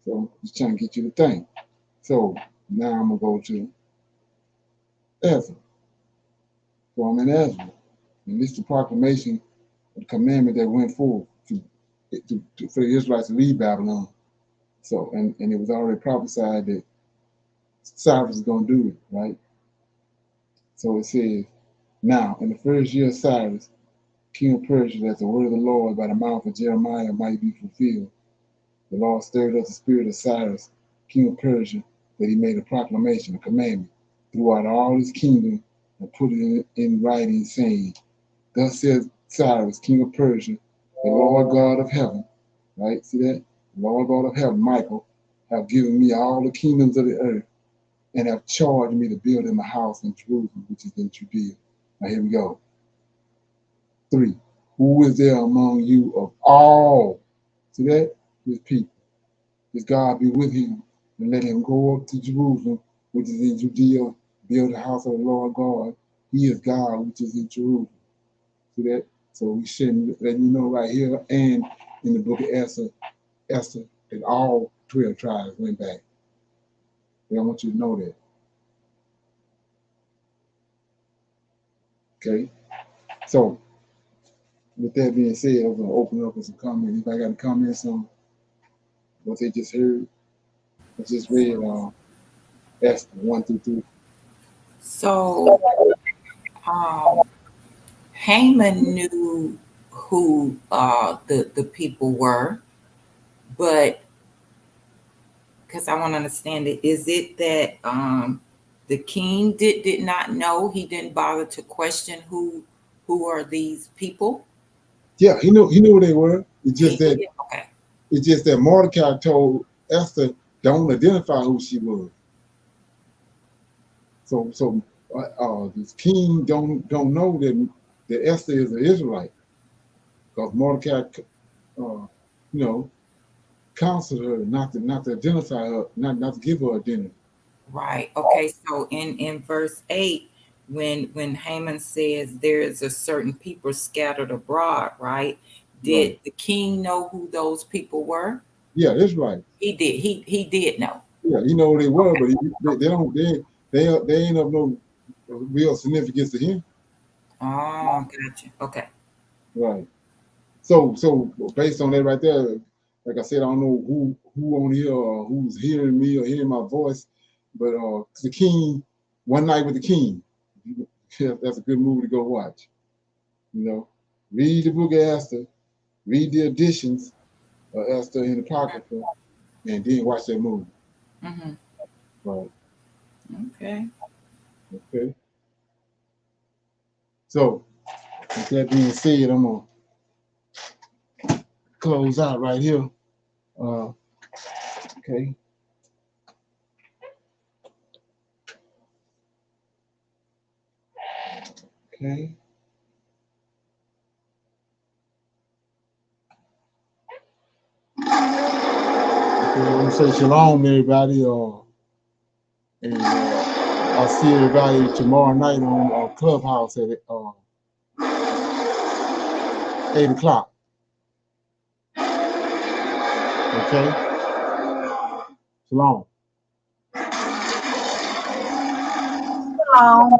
So I'm just trying to get you to think. So now I'm going to go to Ezra. So I'm in Ezra. And this is the proclamation of the commandment that went forth for the Israelites to leave Babylon. So, and it was already prophesied that Cyrus is going to do it, right? So it says, now, in the first year of Cyrus, king of Persia, that the word of the Lord by the mouth of Jeremiah might be fulfilled, the Lord stirred up the spirit of Cyrus, king of Persia, that he made a proclamation, a commandment, throughout all his kingdom, and put it in writing, saying, thus says Cyrus, king of Persia, the Lord God of heaven, right? See that? The Lord God of heaven, Michael, have given me all the kingdoms of the earth, and have charged me to build him a house in Jerusalem, which is in Judea. Now here we go. 3. Who is there among you of all? See that? His people. His God be with him, and let him go up to Jerusalem, which is in Judea, build the house of the Lord God. He is God, which is in Jerusalem. See that? So we shouldn't let you know right here and in the book of Esther, that all 12 tribes went back. I want you to know that. Okay? So, with that being said, I'm going to open up with some comments. If I got any comments on what they just heard, I just read Esther 1 through 3. So Haman knew who the people were, but because I want to understand it, is it that the king did not know? He didn't bother to question who are these people? Yeah, he knew who they were. It's just that okay. It's just that Mordecai told Esther, don't identify who she was. So this king don't know that Esther is an Israelite, because Mordecai, counseled her not to identify her, not to give her identity. Right. Okay. So in verse 8, when Haman says there is a certain people scattered abroad, right? Did the king know who those people were? Yeah, Israelites. He did. He did know. Yeah, he know who they were, but they ain't of no real significance to him. Oh, gotcha. Okay. Right. So based on that right there, like I said, I don't know who on here or who's hearing me or hearing my voice, but the King, One Night with the King, that's a good movie to go watch. Read the book of Esther, read the editions of Esther in the Apocrypha, and then watch that movie. Mm-hmm. Right. Okay. Okay. So with that being said, I'm gonna close out right here. Okay. Okay. I want to say shalom, everybody. And I'll see everybody tomorrow night on Clubhouse at 8 o'clock. Okay? Shalom. Shalom.